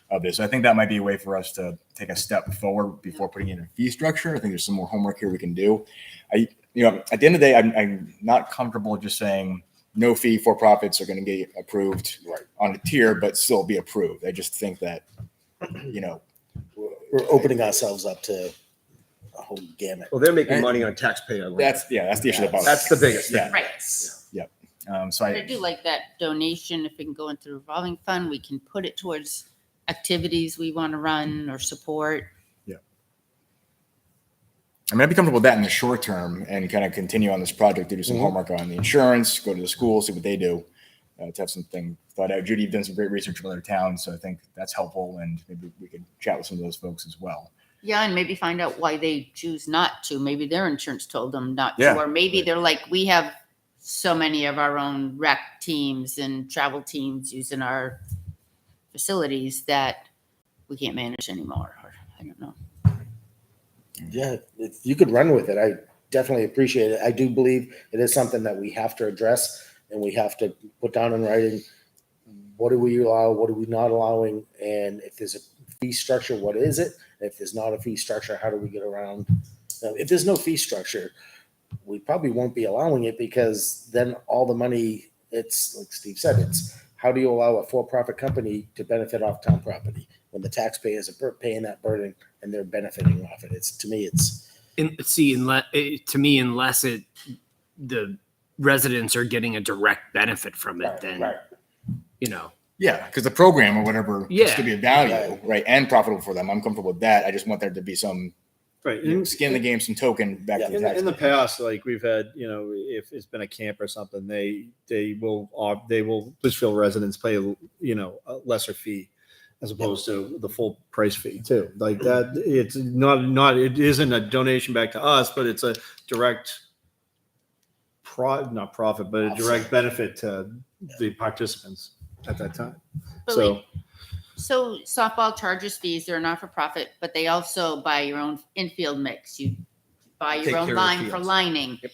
of this. So I think that might be a way for us to take a step forward before putting in a fee structure. I think there's some more homework here we can do. At the end of the day, I'm not comfortable just saying no fee for profits are going to get approved on a tier, but still be approved. I just think that, we're opening ourselves up to a whole gamut. Well, they're making money on taxpayer. that's the issue about That's the biggest thing. Yeah. Right. So I do like that donation. If we can go into the revolving fund, we can put it towards activities we want to run or support. I'd be comfortable with that in the short term and kind of continue on this project to do some homework on the insurance, go to the school, see what they do, to have something thought out. Judy, you've done some great research from other towns, so I think that's helpful, and maybe we could chat with some of those folks as well. Yeah, and maybe find out why they choose not to. Maybe their insurance told them not to, Yeah. or maybe they're like, we have so many of our own rec teams and travel teams using our facilities that we can't manage anymore. Or I don't know. Yeah, if you could run with it, I definitely appreciate it. I do believe it is something that we have to address, and we have to put down in writing, what do we allow, what are we not allowing, and if there's a fee structure, what is it? If there's not a fee structure, how do we get around? If there's no fee structure, we probably won't be allowing it, because then all the money, it's like Steve said, it's how do you allow a for-profit company to benefit off town property when the taxpayers are paying that burden and they're benefiting off it? Unless the residents are getting a direct benefit from it, then Yeah, because the program or whatever Yeah. is to be of value, right, and profitable for them. I'm comfortable with that. I just want there to be some skin in the game, some token back to the tax. In the past, like we've had, if it's been a camp or something, they will Litchfield residents pay, a lesser fee as opposed to the full price fee too. Like that, it's not it isn't a donation back to us, but it's a direct not profit, but a direct benefit to the participants at that time. But So softball charges fees. They're not for profit, but they also buy your own infield mix. You buy Take your care own of the line for fields. lining. Yep.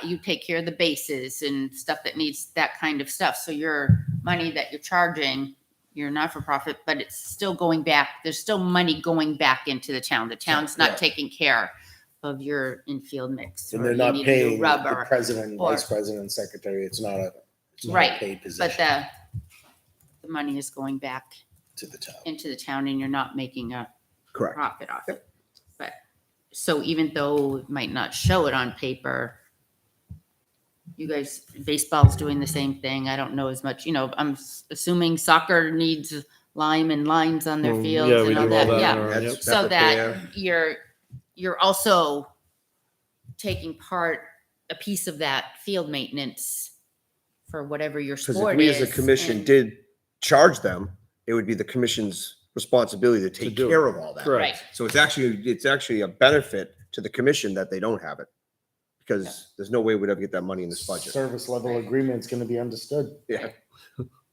You take care of the bases and stuff that needs that kind of stuff. So your money that you're charging, you're not for profit, but it's still going back. There's still money going back into the town. The town's not Yeah. taking care of your infield mix. And or they're you not need a new paying the rubber. president, or- vice president, secretary. It's not a Right, paid But position the money is going back to the town. into the town and you're not making a Correct. profit off it. But, so even though it might not show it on paper, you guys, baseball's doing the same thing. I don't know as much, I'm assuming soccer needs lime and lines on their Well, fields yeah, we and all do all that, that yeah. in our- That's Yep. So pepper that bear. you're also taking a piece of that field maintenance for whatever your Because sport if we is. as a commission and- did charge them, it would be the commission's responsibility to take do it. care of all that. Correct. Right, So it's actually a benefit to the commission that they don't have it. Because there's no way we'd ever get that money in this budget. Service level agreement's going to be understood. Yeah.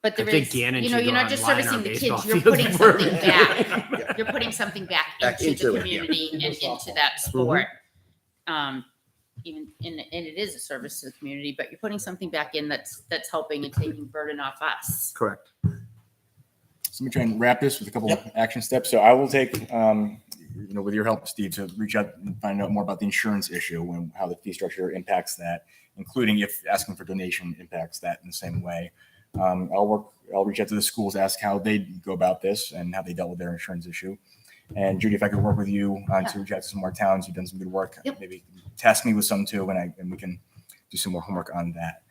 but there think is, Gannon should you're go not just online servicing on the baseball kids, you're field putting for- something back. You're putting something back Back into the into it, yeah. community and into that sport. Even, and it is a service to the community, but you're putting something back in that's helping and taking burden off us. Correct. So let me try and wrap this with a couple of action steps. So I will take, with your help, Steve, to reach out and find out more about the insurance issue and how the fee structure impacts that, including if asking for donation impacts that in the same way. I'll reach out to the schools, ask how they go about this and how they dealt with their insurance issue. And Judy, if I could work with you to reach out to some more towns, you've done some good work. Yep. Maybe task me with some too, and we can do some more homework on that.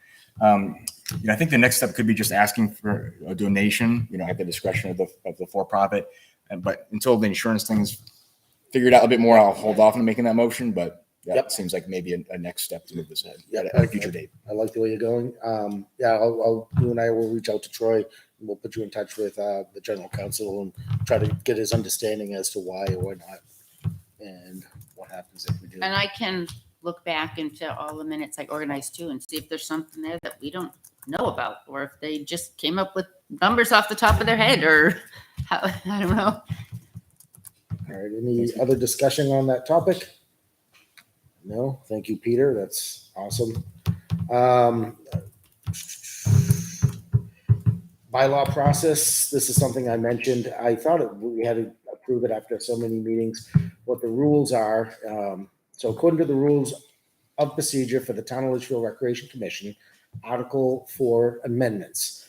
I think the next step could be just asking for a donation, at the discretion of the for-profit. But until the insurance thing is figured out a bit more, I'll hold off on making that motion. But that seems like maybe a next step to move this ahead at a future date. I like the way you're going. You and I will reach out to Troy and we'll put you in touch with the general counsel and try to get his understanding as to why or not and what happens if we do. And I can look back into all the minutes I organized too and see if there's something there that we don't know about, or if they just came up with numbers off the top of their head, or how, I don't know. All right. Any other discussion on that topic? No. Thank you, Peter. That's awesome. Bylaw process. This is something I mentioned. I thought we had to approve it after so many meetings. What the rules are. So according to the rules of procedure for the Town of Litchfield Recreation Commission, Article 4 amendments.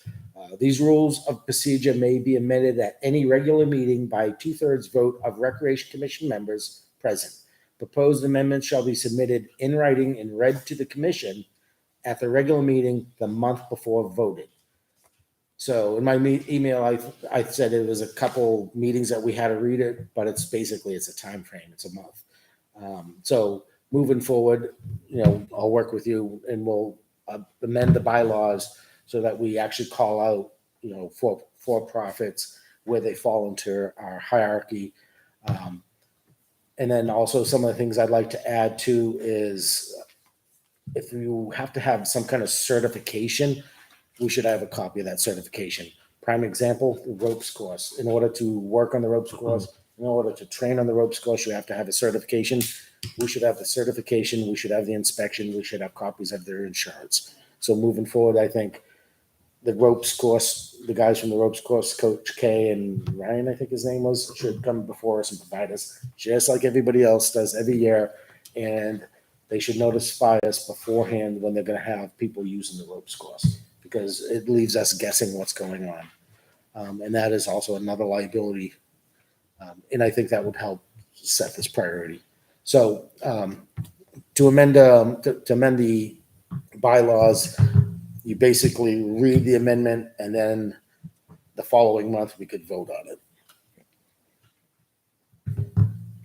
These rules of procedure may be amended at any regular meeting by 2/3 vote of Recreation Commission members present. Proposed amendments shall be submitted in writing and read to the commission at the regular meeting the month before voted. So in my email, I said it was a couple meetings that we had to read it, but it's a time frame. It's a month. So moving forward, I'll work with you and we'll amend the bylaws so that we actually call out, for profits where they fall into our hierarchy. And then also some of the things I'd like to add to is if you have to have some kind of certification, we should have a copy of that certification. Prime example, the ropes course. In order to work on the ropes course, in order to train on the ropes course, you have to have a certification. We should have the certification. We should have the inspection. We should have copies of their insurance. So moving forward, I think the ropes course, the guys from the ropes course, Coach K and Ryan, I think his name was, should come before us and provide us, just like everybody else does every year. And they should notify us beforehand when they're going to have people using the ropes course, because it leaves us guessing what's going on. And that is also another liability. And I think that would help set this priority. So to amend the bylaws, you basically read the amendment and then the following month we could vote on it.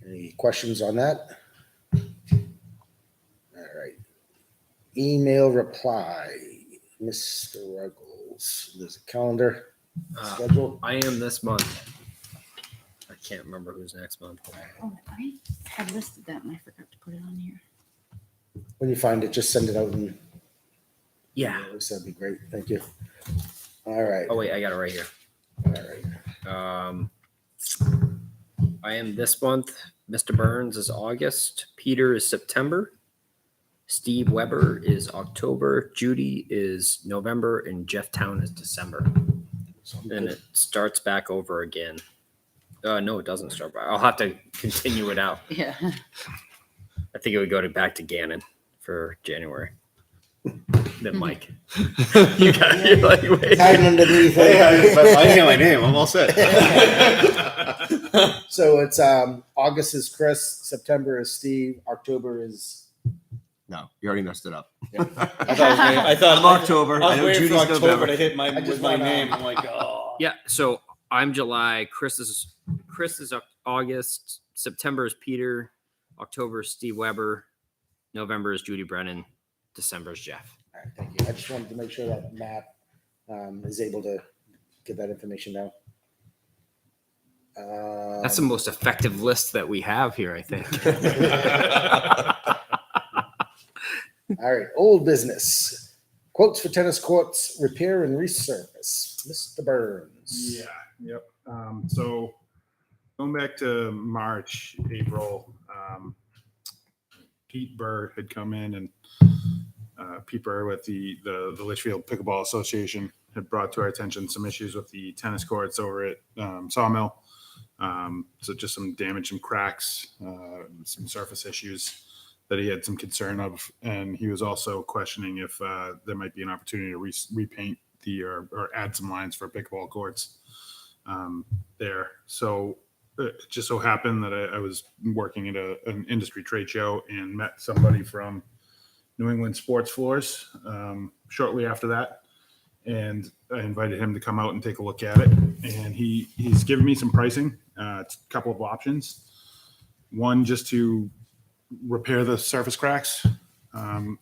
Any questions on that? All right. Email reply, Mr. Ruggles. There's a calendar schedule. I am this month. I can't remember who's next month. Oh, I had listed that and I forgot to put it on here. When you find it, just send it out and Yeah. that'd be great. Thank you. All right. Oh wait, I got it right here. All right. I am this month. Mr. Burns is August. Peter is September. Steve Weber is October. Judy is November, and Jeff Town is December. And it starts back over again. No, it doesn't start back. I'll have to continue it out. Yeah. I think it would go back to Gannon for January. Then Mike. You got you're like, wait. Hiding underneath Hey, it. I hear my name. I'm all set. So it's August is Chris, September is Steve, October is No, you already messed it up. I thought I'm October. I I was know waiting for Judy's October November. to hit my I just with my found out. name. I'm like, oh. Yeah, so I'm July. Chris is August. September is Peter. October is Steve Weber. November is Judy Brennan. December is Jeff. All right, thank you. I just wanted to make sure that Matt is able to get that information down. That's the most effective list that we have here, I think. All right, old business. Quotes for tennis courts, repair and resurface. Mr. Burns. Yeah. Yep. So going back to March, April, Pete Burr had come in, and Pete Burr with the Litchfield Pickleball Association had brought to our attention some issues with the tennis courts over at Sawmill. So just some damage, some cracks, some surface issues that he had some concern of, and he was also questioning if there might be an opportunity to repaint or add some lines for pickleball courts there. So it just so happened that I was working at an industry trade show and met somebody from New England Sports Floors shortly after that, and I invited him to come out and take a look at it. And he's given me some pricing, a couple of options. One, just to repair the surface cracks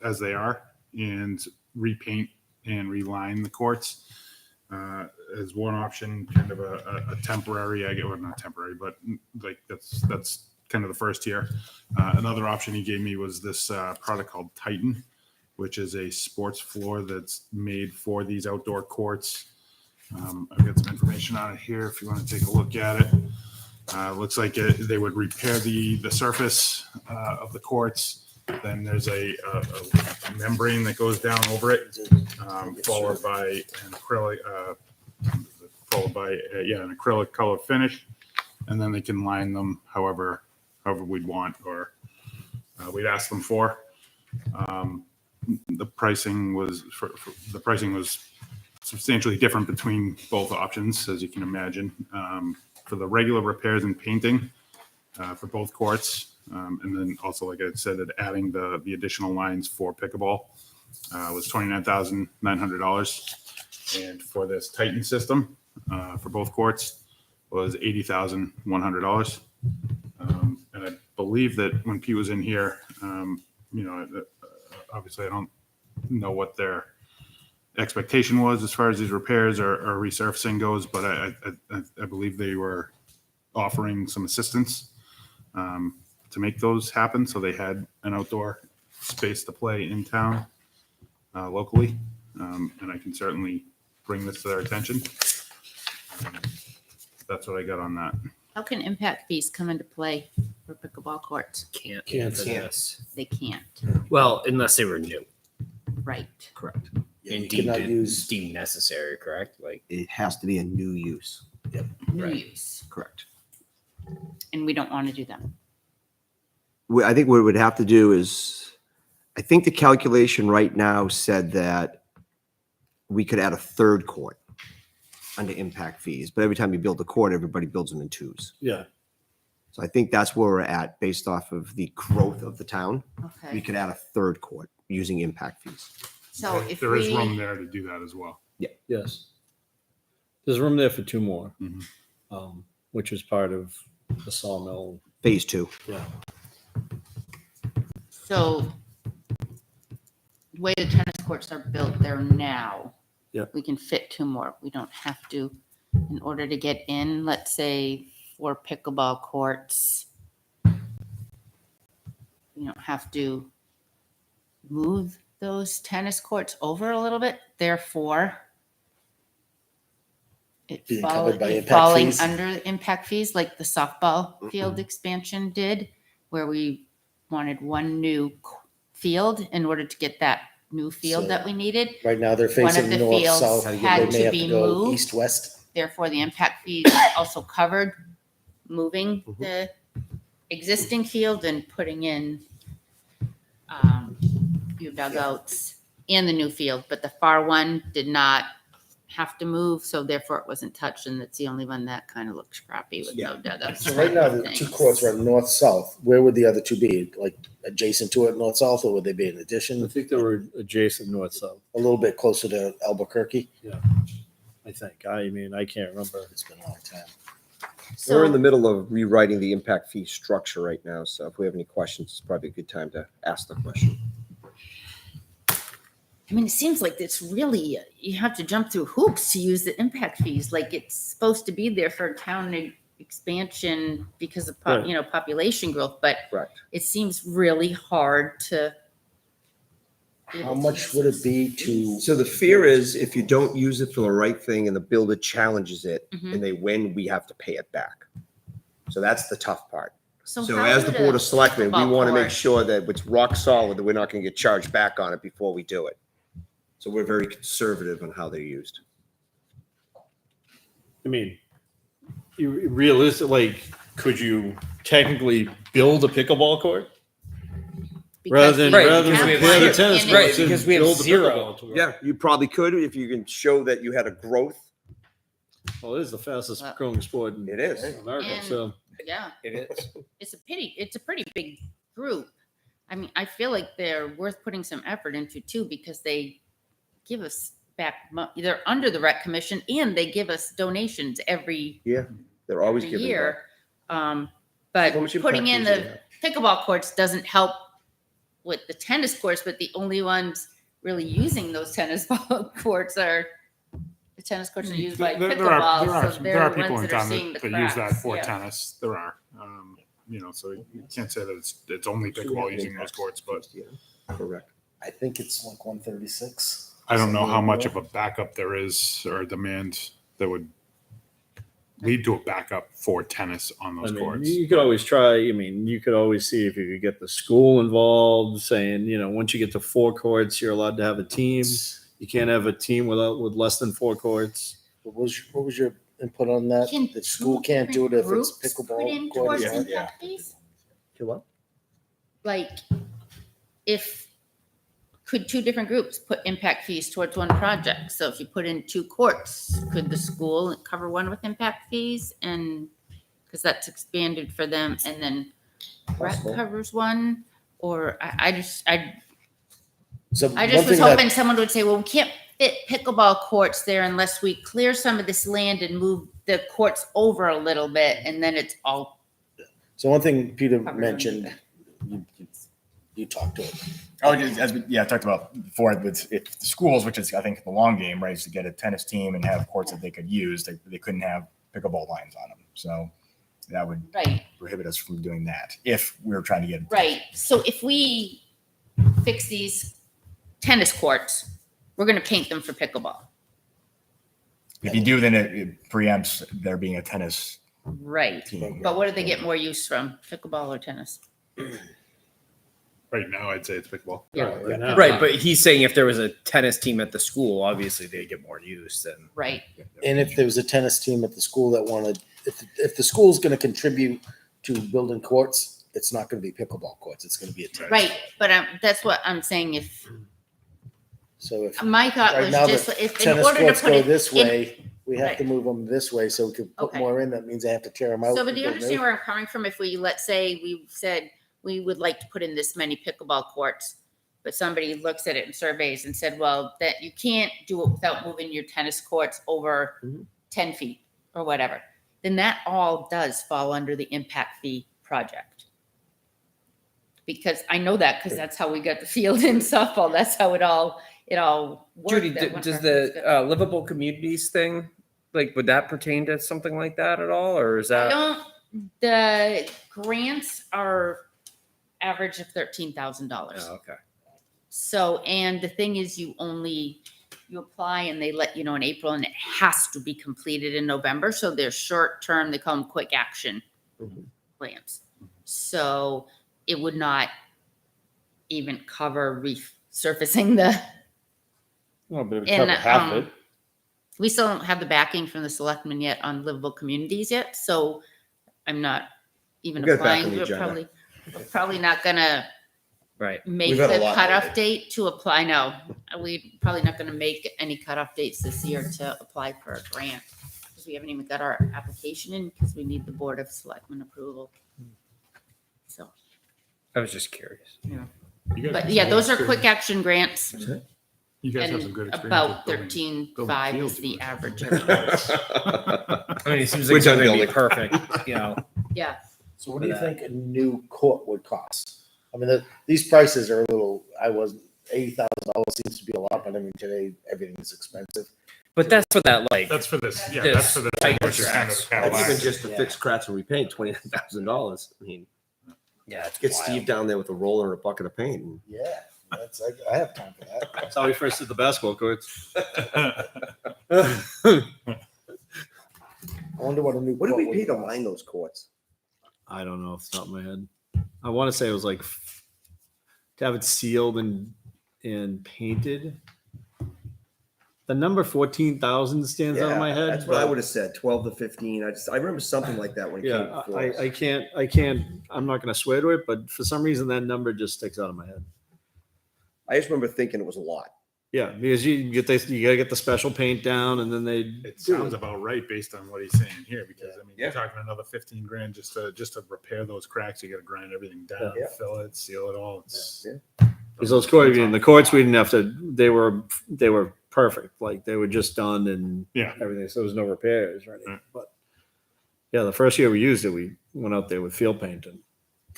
as they are, and repaint and reline the courts as one option, kind of a temporary. Well, not temporary, but like that's kind of the first tier. Another option he gave me was this product called Titan, which is a sports floor that's made for these outdoor courts. I've got some information on it here if you want to take a look at it. Looks like they would repair the surface of the courts. Then there's a membrane that goes down over it, followed by an acrylic, an acrylic color finish, and then they can line them however we'd want or we'd ask them for. The pricing was substantially different between both options, as you can imagine. For the regular repairs and painting for both courts, and then also, like I said, adding the additional lines for pickleball was $29,900, and for this Titan system for both courts was $80,100. And I believe that when Pete was in here, obviously I don't know what their expectation was as far as these repairs or resurfacing goes, but I believe they were offering some assistance to make those happen, so they had an outdoor space to play in town locally, and I can certainly bring this to their attention. That's what I got on that. How can impact fees come into play for pickleball courts? Can't for Can't. this. They can't. Well, unless they were new Right. correct Yeah, and you cannot use. deemed necessary, correct? Like It has to be a new use. New Right. use. Correct. And we don't want to do that. I think what we'd have to do is, I think the calculation right now said that we could add a third court under impact fees, but every time you build a court, everybody builds them in twos. Yeah. So I think that's where we're at based off of the growth of the town. We Okay. could add a third court using impact fees. So if There is room we, there to do that as well. Yes. There's room there for two more, Mhm. which was part of the sawmill. Phase two. Yeah. so the way the tennis courts are built there now, Yeah. we can fit two more. We don't have to, in order to get in, let's say, for pickleball courts, you don't have to move those tennis courts over a little bit. Therefore, it Being covered by impact falling fees? under impact fees, like the softball field Mm-hmm. expansion did, where we wanted one new field in order to get that new field So- that we needed. Right now, they're One of facing the north, fields south. had They may to have be to go moved. east, west. Therefore, the impact fees also covered moving the existing field and putting in few dugouts and the new field, but the far one did not have to move, so therefore it wasn't touched, and it's the only one that kind of looks crappy with no dugouts. So right now, the two courts are north, south. Where would the other two be? Like adjacent to it, north, south, or would they be in I addition? think they were adjacent north-south, A little bit closer to Albuquerque? I think. I mean, I can't remember. It's been a long time. We're in the So, middle of rewriting the impact fee structure right now, so if we have any questions, it's probably a good time to ask the question. I mean, it seems like it's really, you have to jump through hoops to use the impact fees, like it's supposed to be there for town expansion because of, Right. population growth, but Correct. it seems really hard to. How much would it be to, So the fear is if you don't use it for the right thing and the builder challenges it Mhm. and they win, we have to pay it back. So that's the tough part. So how as the would Board a of Selectmen, we pickleball want to make court- sure that it's rock solid, that we're not going to get charged back on it before we do it. So we're very conservative on how they're used. I mean, you realistic, like, could you technically build a pickleball court? because Rather than, we Right, rather because than we have pay the one tennis in Right, courts and because we have build a zero. pickleball court. Yeah, you probably could if you can show that you had a growth. Well, it is the fastest Well, growing sport in It is. America, And- so. Yeah, It is. it's a pity. It's a pretty big group. I mean, I feel like they're worth putting some effort into too, because they give us back, they're under the rec commission and they give us donations every They're always every giving year. back. But How much putting in impact fees do the they pickleball courts doesn't help with the tennis courts, but the only ones really using those tennis ball courts are the tennis courts are used by There pickleball, so there they're are the people ones in that are town seeing that, the that use that cracks. for Yeah. tennis. There are, so you can't say that it's only pickleball using those courts, but Correct. I think it's like 136. I don't know how much of a backup there is or a demand that would lead to a backup for tennis on I those mean, courts. you could always try. I mean, you could always see if you could get the school involved, saying, once you get to 4 courts, you're allowed to have a team. You can't have a team with less than 4 courts. What was your input on that? Can The school two can't do it if it's groups put in pickleball court? towards is that- impact fees? To what? Like, could 2 different groups put impact fees towards one project? So if you put in 2 courts, could the school cover one with impact fees? And, because that's expanded for them, and then rec Possible. covers one? Or I just So was one thing hoping that, someone would say, well, we can't fit pickleball courts there unless we clear some of this land and move the courts over a little bit, and then it's all so one thing Peter covered mentioned, underneath. you talked to it. Oh, just as I talked about before, with if the schools, which is I think the long game, right, is to get a tennis team and have courts that they could use. They couldn't have pickleball lines on them, so that would Right, prohibit us from doing that if we were trying to get. right. So if we fix these tennis courts, we're gonna paint them for pickleball. If you do, then it preempts there being a tennis Right. team. But what do they get more use from, pickleball or tennis? Right now, I'd say it's pickleball. Yeah. Right now. Right, but he's saying if there was a tennis team at the school, obviously they get more use than. Right, And if there was a tennis team at the school that wanted, if the school's going to contribute to building courts, it's not going to be pickleball courts. It's going to be a tennis. right. But that's what I'm saying. If So if my thought right was now just the if in tennis order to courts put go it this in, way, we have to Right. move them this way so we can put Okay. more in. That means I have to tear them out. So, but and do you build understand new. where I'm coming from? If we, let's say we said we would like to put in this many pickleball courts, but somebody looks at it and surveys and said, well, that you can't do it without moving your tennis courts over Mhm. 10 feet or whatever, then that all does fall under the impact fee project. Because I know that because that's how we got the field in softball. That's how it all worked. Judy, That one does person was the livable communities thing, like, would that pertain to something like that at all, or is I that? don't, the grants are average of $13,000. Oh, okay. So, and the thing is, you apply and they let you know in April, and it has to be completed in November. So they're short term, they call them quick action Mhm. plans. So it would not even cover surfacing the, Well, but it would And, cover half of it. we still don't have the backing from the selectmen yet on livable communities yet, so I'm not even We'll get it back applying. on the We're agenda. probably not gonna Right. make We've had a the lot cutoff lately. date to apply. No, we probably not gonna make any cutoff dates this year to apply for a grant. Because we haven't even got our application in, because we need the Board of Selectmen approval. So, I was just curious. You guys but have yeah, some those are good quick experience. action grants. You guys have And some good experience. about with building 13.5 is fields the for us. average. of those. I mean, it seems We're like it's done going to be building. perfect. You know, Yeah, So what do you think a new court would cost? I mean, these prices are a little, $80,000 seems to be a lot, but I mean, today, everything is expensive. but that's for that like. That's for this. Yeah, This that's for the tight which is kind of tracks. That's even Cadillac. just to Yeah. fix cracks and repaint, $29,000. I mean, Yeah, it's get wild. Steve down there with a roller and a bucket of paint. And Yeah, I have time for that. That's how we first did the basketball courts. I wonder what a new. what did court we would pay to cost. line those courts? I don't know off the top of my head. I want to say it was like to have it sealed and painted. The number 14,000 stands out of my head. That's what I but- would have said, 12 to 15. I remember something like that when it came Yeah, before us. I can't, I'm not going to swear to it, but for some reason that number just sticks out of my head. I just remember thinking it was a lot. Yeah, because you gotta get the special paint down and then they It sounds about right based on what he's saying here, because I mean, Yeah. you're talking another 15 grand just to repair those cracks. You got to grind everything down, Yeah. fill it, seal it all. It's, Yeah. because those courts, the courts we didn't have to, they were perfect. Like they were just done and Yeah. everything. So there was no repairs or anything. Right. But yeah, the first year we used it, we went out there with field paint and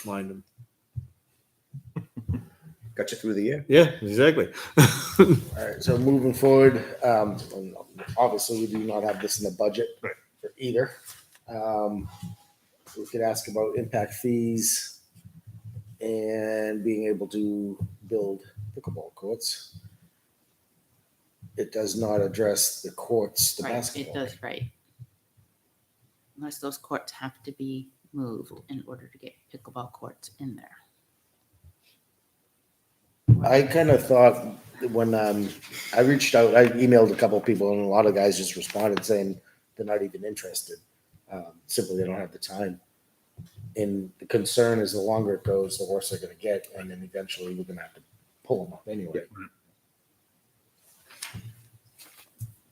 lined them. Got you through the year. Yeah, exactly. All right, so moving forward, obviously we do not have this in the budget Right. for either. We could ask about impact fees and being able to build pickleball courts. It does not address the courts, the right, it basketball. does, right. Unless those courts have to be moved in order to get pickleball courts in there. I kind of thought when I reached out, I emailed a couple of people, and a lot of guys just responded saying they're not even interested. Simply, they don't have the time. And the concern is the longer it goes, the worse they're going to get, and then eventually we're going to have to pull them up anyway.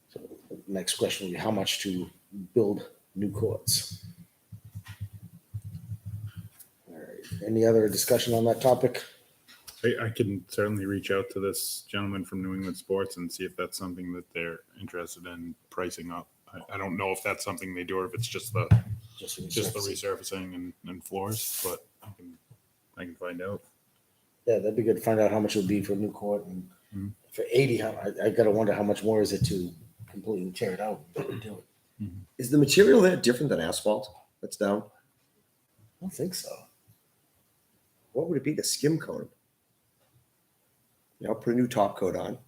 So the next question will be how much to build new courts. All right. Any other discussion on that topic? I can certainly reach out to this gentleman from New England Sports and see if that's something that they're interested in pricing up. I don't know if that's something they do or if it's just the resurfacing and floors, but I can find out. Yeah, that'd be good to find out how much it would be for a new court, and Mhm. for 80, I gotta wonder how much more is it to completely tear it out and do it. Is the material there different than asphalt that's down? I don't think so. What would it be to skim coat them? You know, put a new top coat on.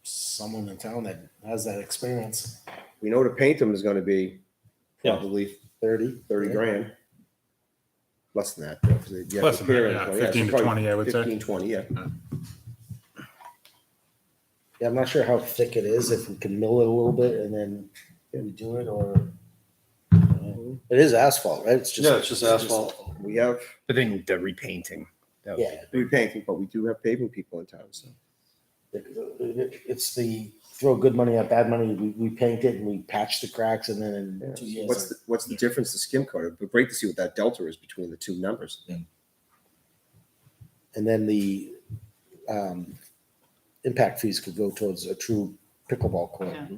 Someone in town that has that experience. We know to paint them is going to be Yeah. probably 30 30 grand. Less than that. Though, 'cause you have Less to than repair that, it. yeah, 15 to probably 20, I would say. 15, 20, yeah. Yeah, I'm not sure how thick it is, if we can mill it a little bit and then redo it, or it is asphalt, right? It's just Yeah, it's just asphalt. We have But then the repainting. that would Yeah, repainting, but we do have paving people in town. So it's the throw good money at bad money. We paint it and we patch the cracks, and then in yeah. 2 years, What's the difference to skim coat? It'd be great to see what that delta is between the two numbers. and then the impact fees could go towards a true pickleball court. Yeah.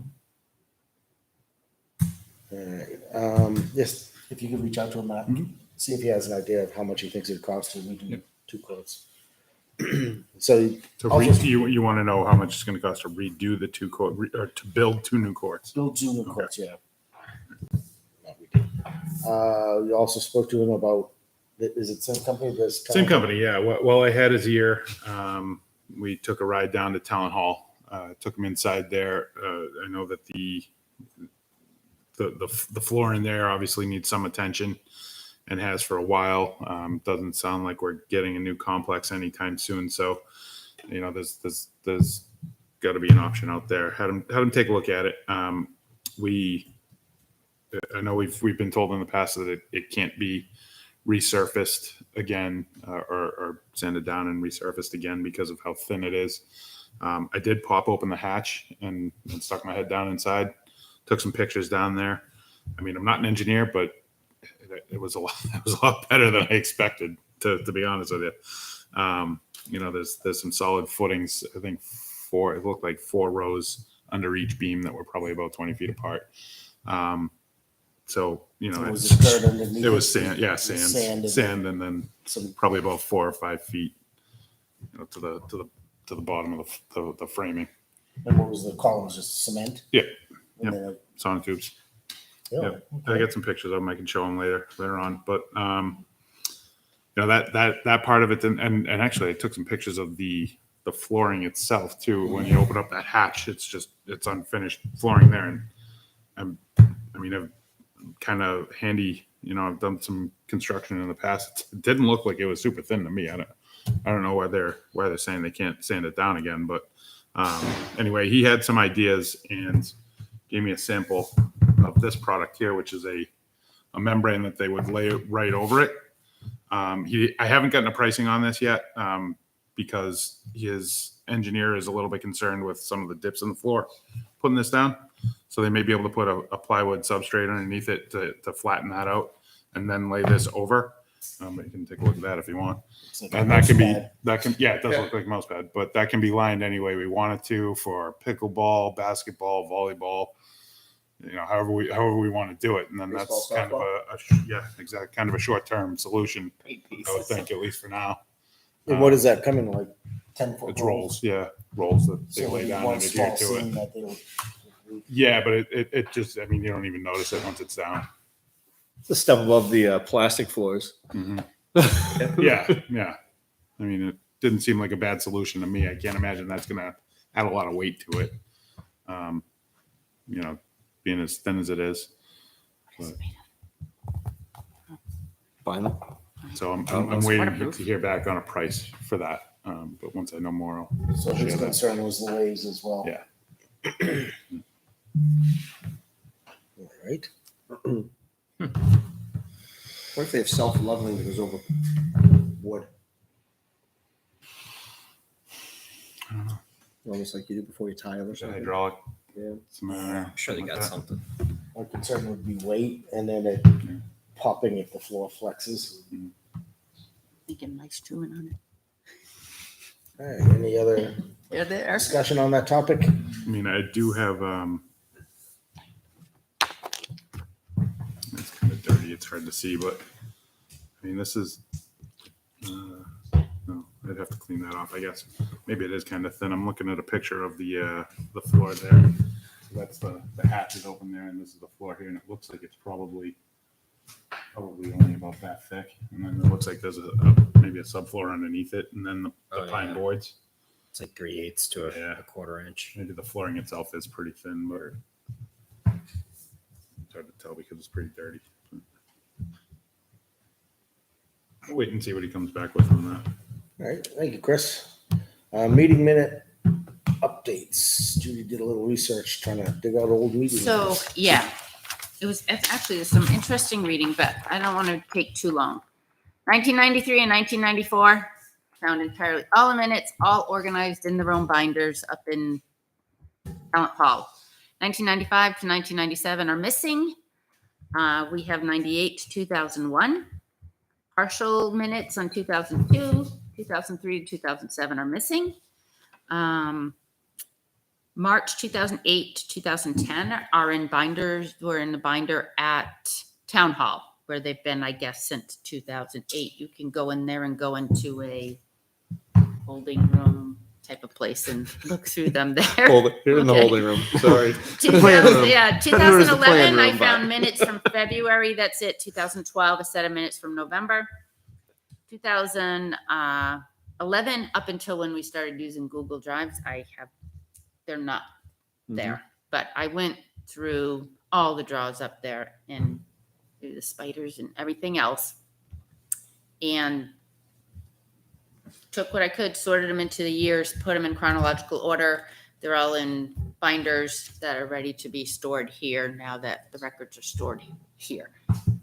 All right. Yes, if you could reach out to him, Matt, see if he has an idea of how much he thinks it costs to redo Yep. 2 courts. So So Also- you want to know how much it's going to cost to redo the two court or to build 2 new courts? build 2 new courts, yeah. You also spoke to him about, is it same company? Same company, yeah. Well, I had his ear. We took a ride down to Town Hall. Took him inside there. I know that the floor in there obviously needs some attention. and has for a while. Doesn't sound like we're getting a new complex anytime soon. So, there's got to be an option out there. Had him take a look at it. I know we've been told in the past that it can't be resurfaced again or sanded down and resurfaced again because of how thin it is. I did pop open the hatch and stuck my head down inside, took some pictures down there. I mean, I'm not an engineer, but it was a lot better than I expected, to be honest with you. There's some solid footings. I think it looked like 4 rows under each beam that were probably about 20 feet apart. So, was it dirt underneath? it was sand. Yeah, Sand sand, and then some probably about 4 or 5 feet, to the bottom of the framing. And what was the columns? Just cement? Yeah. And Yep. then Sonotubes. yeah, Yep. I okay. got some pictures of them. I can show them later on. But that part of it, and actually, I took some pictures of the flooring itself too. When you open up that hatch, it's unfinished flooring there, and I've kind of handy. I've done some construction in the past. It didn't look like it was super thin to me. I don't know why they're saying they can't sand it down again. But anyway, he had some ideas and gave me a sample of this product here, which is a membrane that they would lay right over it. I haven't gotten a pricing on this yet because his engineer is a little bit concerned with some of the dips in the floor putting this down. So they may be able to put a plywood substrate underneath it to flatten that out and then lay this over. You can take a look at that if you want. It's like And a that can be, mouse pad. it does look like a mouse pad, but that can be lined any way we want it to for pickleball, basketball, volleyball, however we want to do it. And then that's Baseball, kind of kind of a short-term solution, I would think, at least for now. And what is that coming like? 10-foot It's rolls that they lay down one and small adhere to seam it. that they would. Yeah, but it just, you don't even notice it once it's down. The step above the plastic floors. Yeah. It didn't seem like a bad solution to me. I can't imagine that's going to add a lot of weight to it. Being as thin as it is. But, Finally. so I'm It's waiting waterproof. to hear back on a price for that. But once I know more, I'll So his share that. concern was the waves as well. Yeah. All right. What if they have self-leveling that goes over wood? I don't know. Almost like you do before you tile or There's a something. hydraulic. Yeah. Something I'm sure they like got that. something. My concern would be weight and then it popping if the floor flexes. Thinking nice chewing on it. All right. Any other They're there. discussion on that topic? I do have. It's kind of dirty. It's hard to see, but this is. No, I'd have to clean that off. I guess maybe it is kind of thin. I'm looking at a picture of the floor there. So that's the hatch is open there, and this is the floor here, and it looks like it's probably only about that thick. And then it looks like there's maybe a subfloor underneath it, and then the pine boards. It's like 3/8 to Yeah. a quarter inch. Maybe the flooring itself is pretty thin, but it's hard to tell because it's pretty dirty. I'll wait and see what he comes back with on that. All right. Thank you, Chris. Meeting minute updates. Judy did a little research trying to dig out old meetings. So, yeah, it's actually some interesting reading, but I don't want to take too long. 1993 and 1994, found entirely all the minutes, all organized in their own binders up in Talent Hall. 1995 to 1997 are missing. We have 98 to 2001. Partial minutes on 2002, 2003 to 2007 are missing. March 2008 to 2010 are in binders. We're in the binder at Town Hall, where they've been, I guess, since 2008. You can go in there and go into a holding room type of place and look through them there. You're in the Okay. holding room. Sorry. 2000, yeah, I know it's the plan 2011, I room, found but- minutes from February. That's it. 2012, a set of minutes from November. 2011, up until when we started using Google Drives, they're not there. But I went through all the draws up there, and the spiders and everything else. And took what I could, sorted them into the years, put them in chronological order. They're all in binders that are ready to be stored here now that the records are stored here.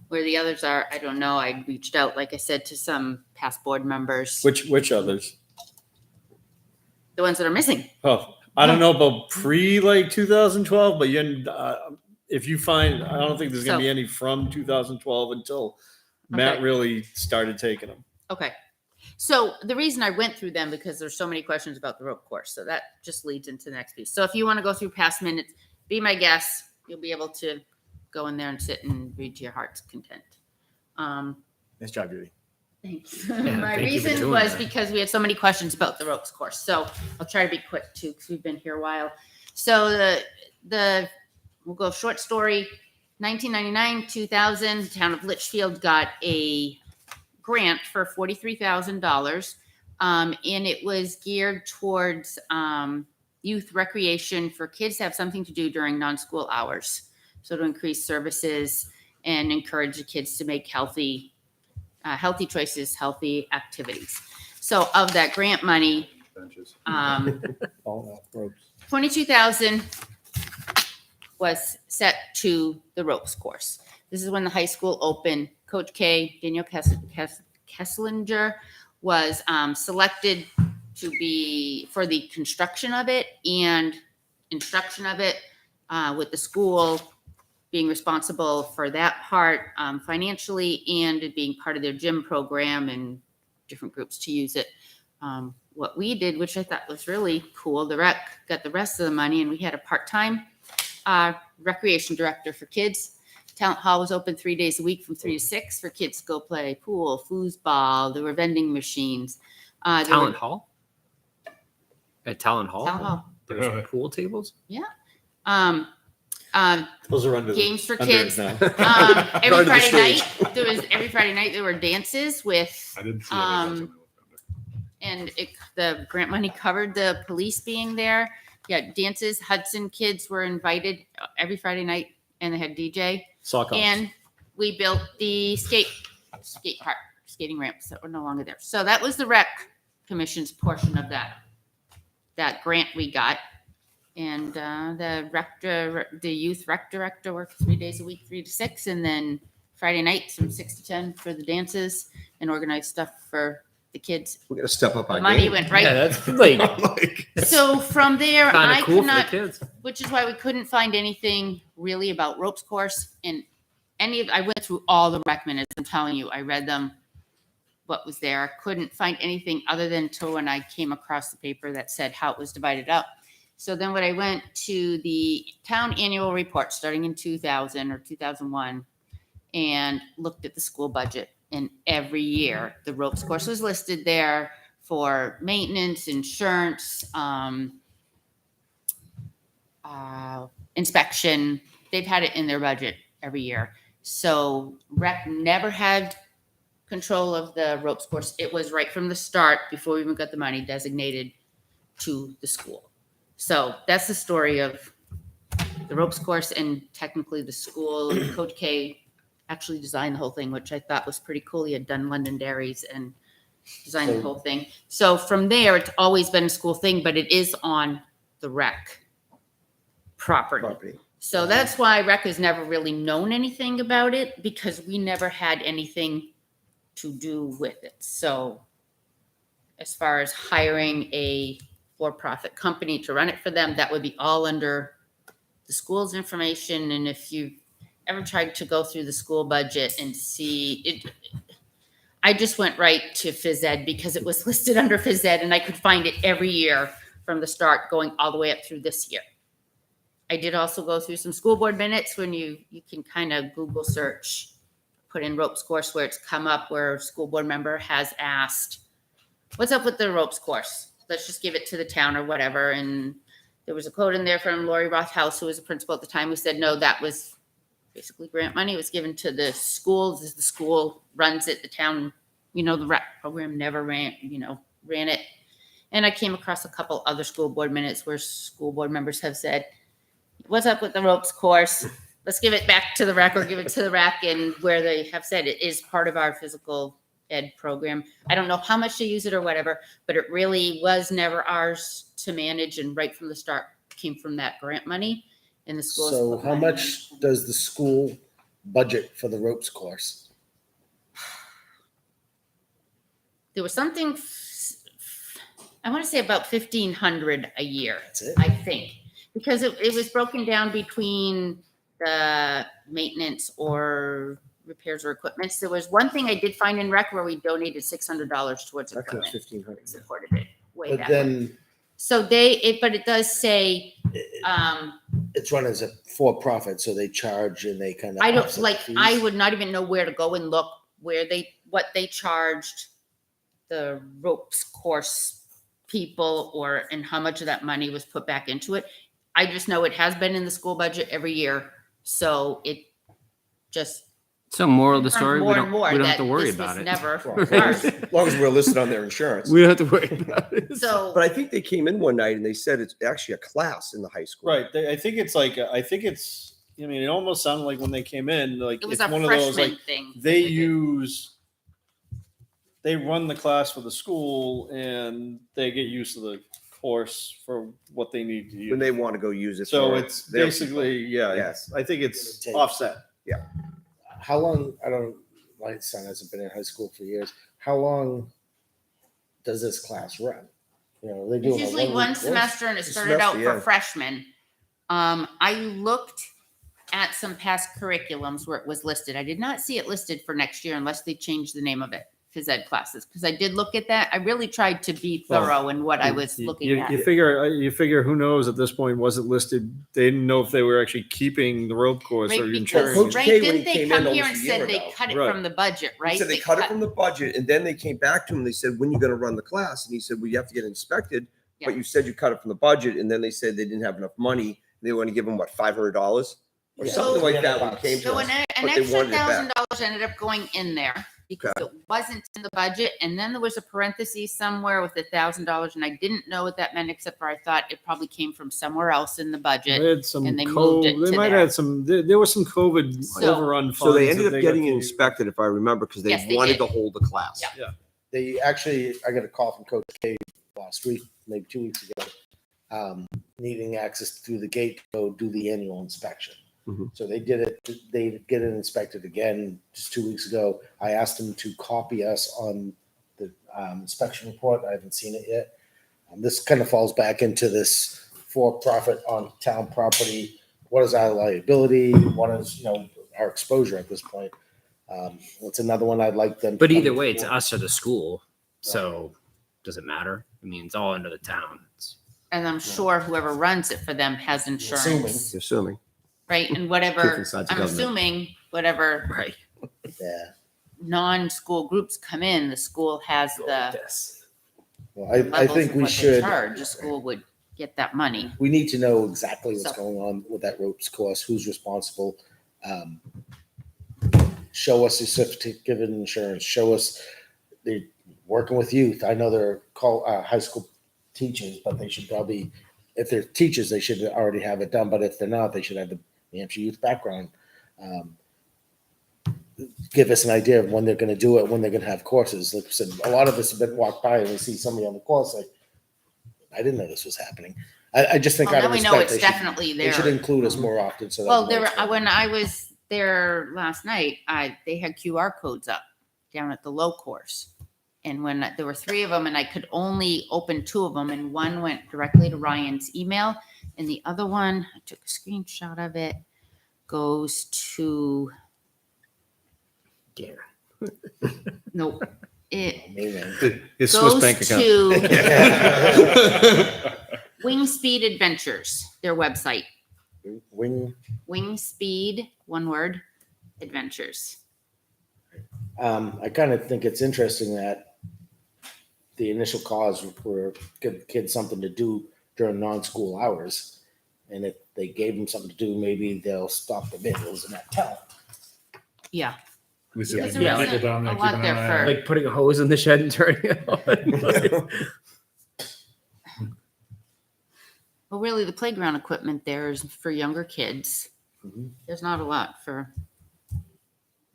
Where the others are, I don't know. I reached out, like I said, to some past board members, Which others? the ones that are missing. Oh, I don't know about pre like 2012, but if you find, I don't think there's going to be any from 2012 until Matt Okay. really started taking them. Okay. So the reason I went through them because there's so many questions about the rope course. So that just leads into the next piece. So if you want to go through past minutes, be my guest. You'll be able to go in there and sit and read to your heart's content. Nice job, Judy. Thanks. Yeah, My thank you for reason doing was that. because we had so many questions about the ropes course. So I'll try to be quick too, because we've been here a while. So we'll go short story. 1999, 2000, town of Litchfield got a grant for $43,000. And it was geared towards youth recreation for kids to have something to do during non-school hours. So to increase services and encourage the kids to make healthy choices, healthy activities. So of that grant money, Benches. All ropes. 22,000 was set to the ropes course. This is when the high school opened. Coach K, Daniel Kesslinger, was selected to be for the construction of it and instruction of it, with the school being responsible for that part financially and it being part of their gym program and different groups to use it. What we did, which I thought was really cool, the rec got the rest of the money and we had a part-time recreation director for kids. Talent Hall was open 3 days a week from 3 to 6 for kids to go play pool, foosball. There were vending machines. Talent Hall? At Talent Hall? Talent Hall. There's pool tables? Um, Those are under games for under kids. it now. Every Under the Friday night there were dances with I didn't see any of those when I looked under. and the grant money covered the police being there. Yeah, dances. Hudson kids were invited every Friday night, and they had DJ. Sock offs. And we built the skate park, skating ramps that were no longer there. So that was the rec commission's portion of that grant we got. And the youth rec director worked 3 days a week, 3 to 6, and then Friday nights from 6 to 10 for the dances and organized stuff for the kids. We got to step up our The money game. went right. Yeah, that's like Like, So from there, kind I of cool could for not, the kids. which is why we couldn't find anything really about ropes course. And I went through all the rec minutes. I'm telling you, I read them, what was there. I couldn't find anything other than to when I came across the paper that said how it was divided up. So then when I went to the town annual report starting in 2000 or 2001 and looked at the school budget, and every year the ropes course was listed there for maintenance, insurance, inspection. They've had it in their budget every year. So rec never had control of the ropes course. It was right from the start, before we even got the money, designated to the school. So that's the story of the ropes course, and technically the school. Coach K actually designed the whole thing, which I thought was pretty cool. He had done London Dairies and designed the whole thing. So from there, it's always been a school thing, but it is on the rec property. So that's why rec has never really known anything about it, because we never had anything to do with it. So as far as hiring a for-profit company to run it for them, that would be all under the school's information. And if you ever tried to go through the school budget and see it, I just went right to phys ed because it was listed under phys ed, and I could find it every year from the start going all the way up through this year. I did also go through some school board minutes when you can kind of Google search, put in ropes course where it's come up, where a school board member has asked, what's up with the ropes course? Let's just give it to the town or whatever. And there was a quote in there from Lori Rothhouse, who was a principal at the time, who said, no, that was basically grant money. It was given to the schools as the school runs it. The town, the rec program never ran it. And I came across a couple other school board minutes where school board members have said, what's up with the ropes course? let's give it back to the rec or give it to the rec, and where they have said it is part of our physical ed program. I don't know how much they use it or whatever, but it really was never ours to manage, and right from the start came from that grant money. And the schools. So put how money in. much does the school budget for the ropes course? There was something, I want to say about 1,500 a year. That's it? I think, because it was broken down between the maintenance or repairs or equipment. There was one thing I did find in rec where we donated $600 towards That's equipment. 1,500. Supported it way But back. then So but it does say, it's run as a for-profit, so they charge and they kind of. I don't, like, I would not even know where to go and look what they charged the ropes course people and how much of that money was put back into it. I just know it has been in the school budget every year. So it just. So moral of the story, more we and don't more have that to worry this about was it. Never As ours. long as we're listed on their insurance. We don't have to worry about it. So, But I think they came in one night and they said it's actually a class in the high school. Right. I think it's like, I mean, it almost sounded like when they came in, like it was it's a one of those, freshman like thing. they run the class for the school and they get used to the course for what they need to use. When they want to go use it. So for it's their basically, yeah, Yes. I think it's Take. offset. How long, my son hasn't been in high school for years. How long does this class run? You know, they do. It's usually one semester, and it started out semester, yeah. for freshmen. I looked at some past curriculums where it was listed. I did not see it listed for next year unless they changed the name of it, phys ed classes, because I did look at that. I really tried to be Well, thorough in what I was looking at. You figure who knows at this point, was it listed? They didn't know if they were actually keeping the rope course or Right, insuring. because, Coach right, K, when didn't he they came come in here almost and a year said they ago. cut it Right. from the budget, right? He said they cut it from the budget, and then they came back to him and they said, when are you going to run the class? And he said, well, you have to get inspected, Yeah. but you said you cut it from the budget. And then they said they didn't have enough money. They want to give him what, $500 or Yeah. something like that when So- it came to So us. an but they extra wanted it back. $1,000 ended up going in there because it wasn't in the budget. And then there was a parenthesis somewhere with $1,000, and I didn't know what that meant, except for I thought it probably came from somewhere else in the budget. They had some and they moved it COVID. They to might there. have had some. There was some COVID So- overrun funds. So they ended that up got getting it used. inspected, if I remember, because they Yes, they wanted did. to hold the class. Yeah. They actually, I got a call from Coach K last week, maybe 2 weeks ago, needing access through the gate to go do the annual inspection. Mhm. So they did it, they get it inspected again just 2 weeks ago. I asked them to copy us on the inspection report. I haven't seen it yet. This kind of falls back into this for-profit on town property. What is our liability? What is, our exposure at this point? It's another one I'd like them. to But come either way, it's forward. us or the school. So does it matter? I mean, it's all under the town. And I'm sure whoever runs it for them has insurance, Assuming. right? And whatever, Different sides of I'm government. assuming whatever Right. Yeah. non-school groups come in, the school has the Well, I levels think of we what they should. charge. The school would get that money. We need to know exactly what's So- going on with that ropes course, who's responsible. Show us a certificate of insurance, show us they're working with youth. I know they're high school teachers, but they should probably, if they're teachers, they should already have it done. But if they're not, they should have the Hampshire youth background. Give us an idea of when they're going to do it, when they're going to have courses. Like I said, a lot of us have been walked by and we see somebody on the course like, I didn't know this was happening. I just think Well, out now of we know respect, it's definitely they should there. include us more often. So that Well, we know what's going when on. I was there last night, they had QR codes up down at the low course. And when there were 3 of them, and I could only open 2 of them, and one went directly to Ryan's email, and the other one, I took a screenshot of it, goes to, nope, it Amazing. His Swiss goes bank account. to Wingspeed Adventures, their website. Wingspeed, one word, Adventures. I kind of think it's interesting that the initial cause were give kids something to do during non-school hours. And if they gave them something to do, maybe they'll stop the vandals in that town. Yeah. At least Yeah. if There there's isn't people down there a lot keeping there an eye for- out. Like putting a hose in the shed and turning it on. Well, really, the playground equipment there is for younger kids. there's not a lot for, I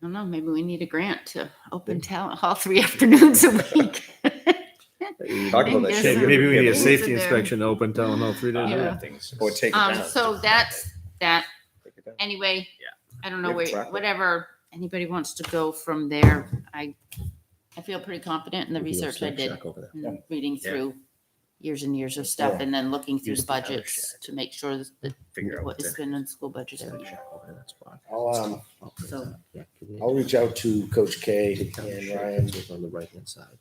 don't know, maybe we need a grant to open town hall 3 afternoons a week. Talk about that Yes, shit. sir. Maybe we need a Things safety in there. inspection to open town hall 3 days a Yeah. week. Things. Or take it down. So that's that. Take it down. Anyway, I don't know You have a where, track record? whatever anybody wants to go from there. I feel pretty confident in the We can go research I snack did, shack over there. and reading Yeah. through years and years of stuff, Yeah. and then looking through Use the the other budgets shed. to make sure that Figure out what is what spent in the school budget every year. So- I'll reach out to Coach K and Ryan. On the right-hand side.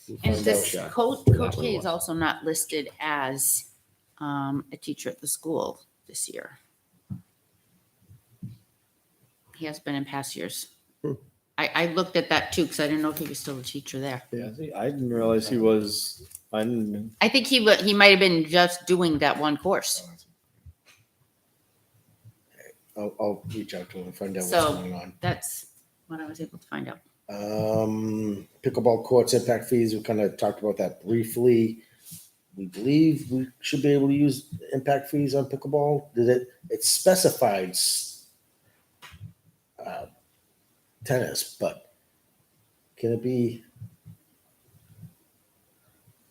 And Find this out. Coach That Coach one K was. is also not listed as a teacher at the school this year. He has been in past years. Hmm. I looked at that too, because I didn't know if he was still a teacher there. Yeah, see, I didn't realize he was. I didn't. I think he might have been just doing that one course. I'll reach out to him and find out what's So- going on. That's what I was able to find out. Pickleball courts impact fees, we kind of talked about that briefly. We believe we should be able to use impact fees on pickleball. It specifies tennis, but can it be?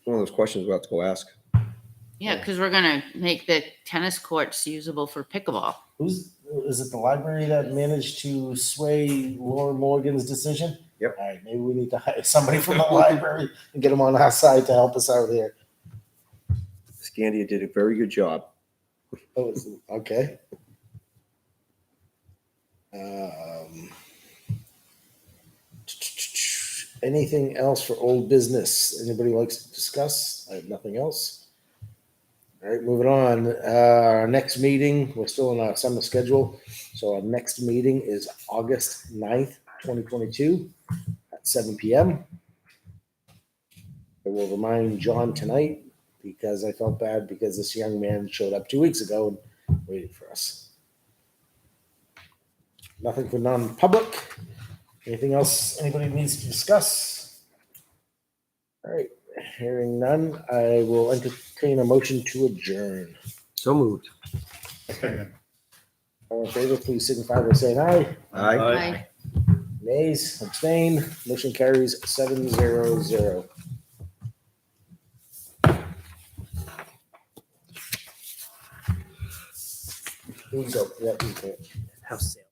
One of those questions we'll have to go ask. Yeah, because we're gonna make the tennis courts usable for pickleball. Is it the library that managed to sway Laura Morgan's decision? Yep. All right, maybe we need to hire somebody from the library and get them on our side to help us out here. Scandia did a very good job. Okay. Anything else for old business? Anybody likes to discuss? I have nothing else. All right, moving on. Our next meeting, we're still on our summer schedule. So our next meeting is August 9th, 2022 at 7 p.m. I will remind John tonight because I felt bad because this young man showed up 2 weeks ago and waited for us. Nothing for non-public. Anything else anybody needs to discuss? All right, hearing none, I will entertain a motion to adjourn. So moved. All in favor, please signify by saying aye. Aye. Bye. Nays, abstain, motion carries 7-0-0. Here you go. Yeah, you can. House sale.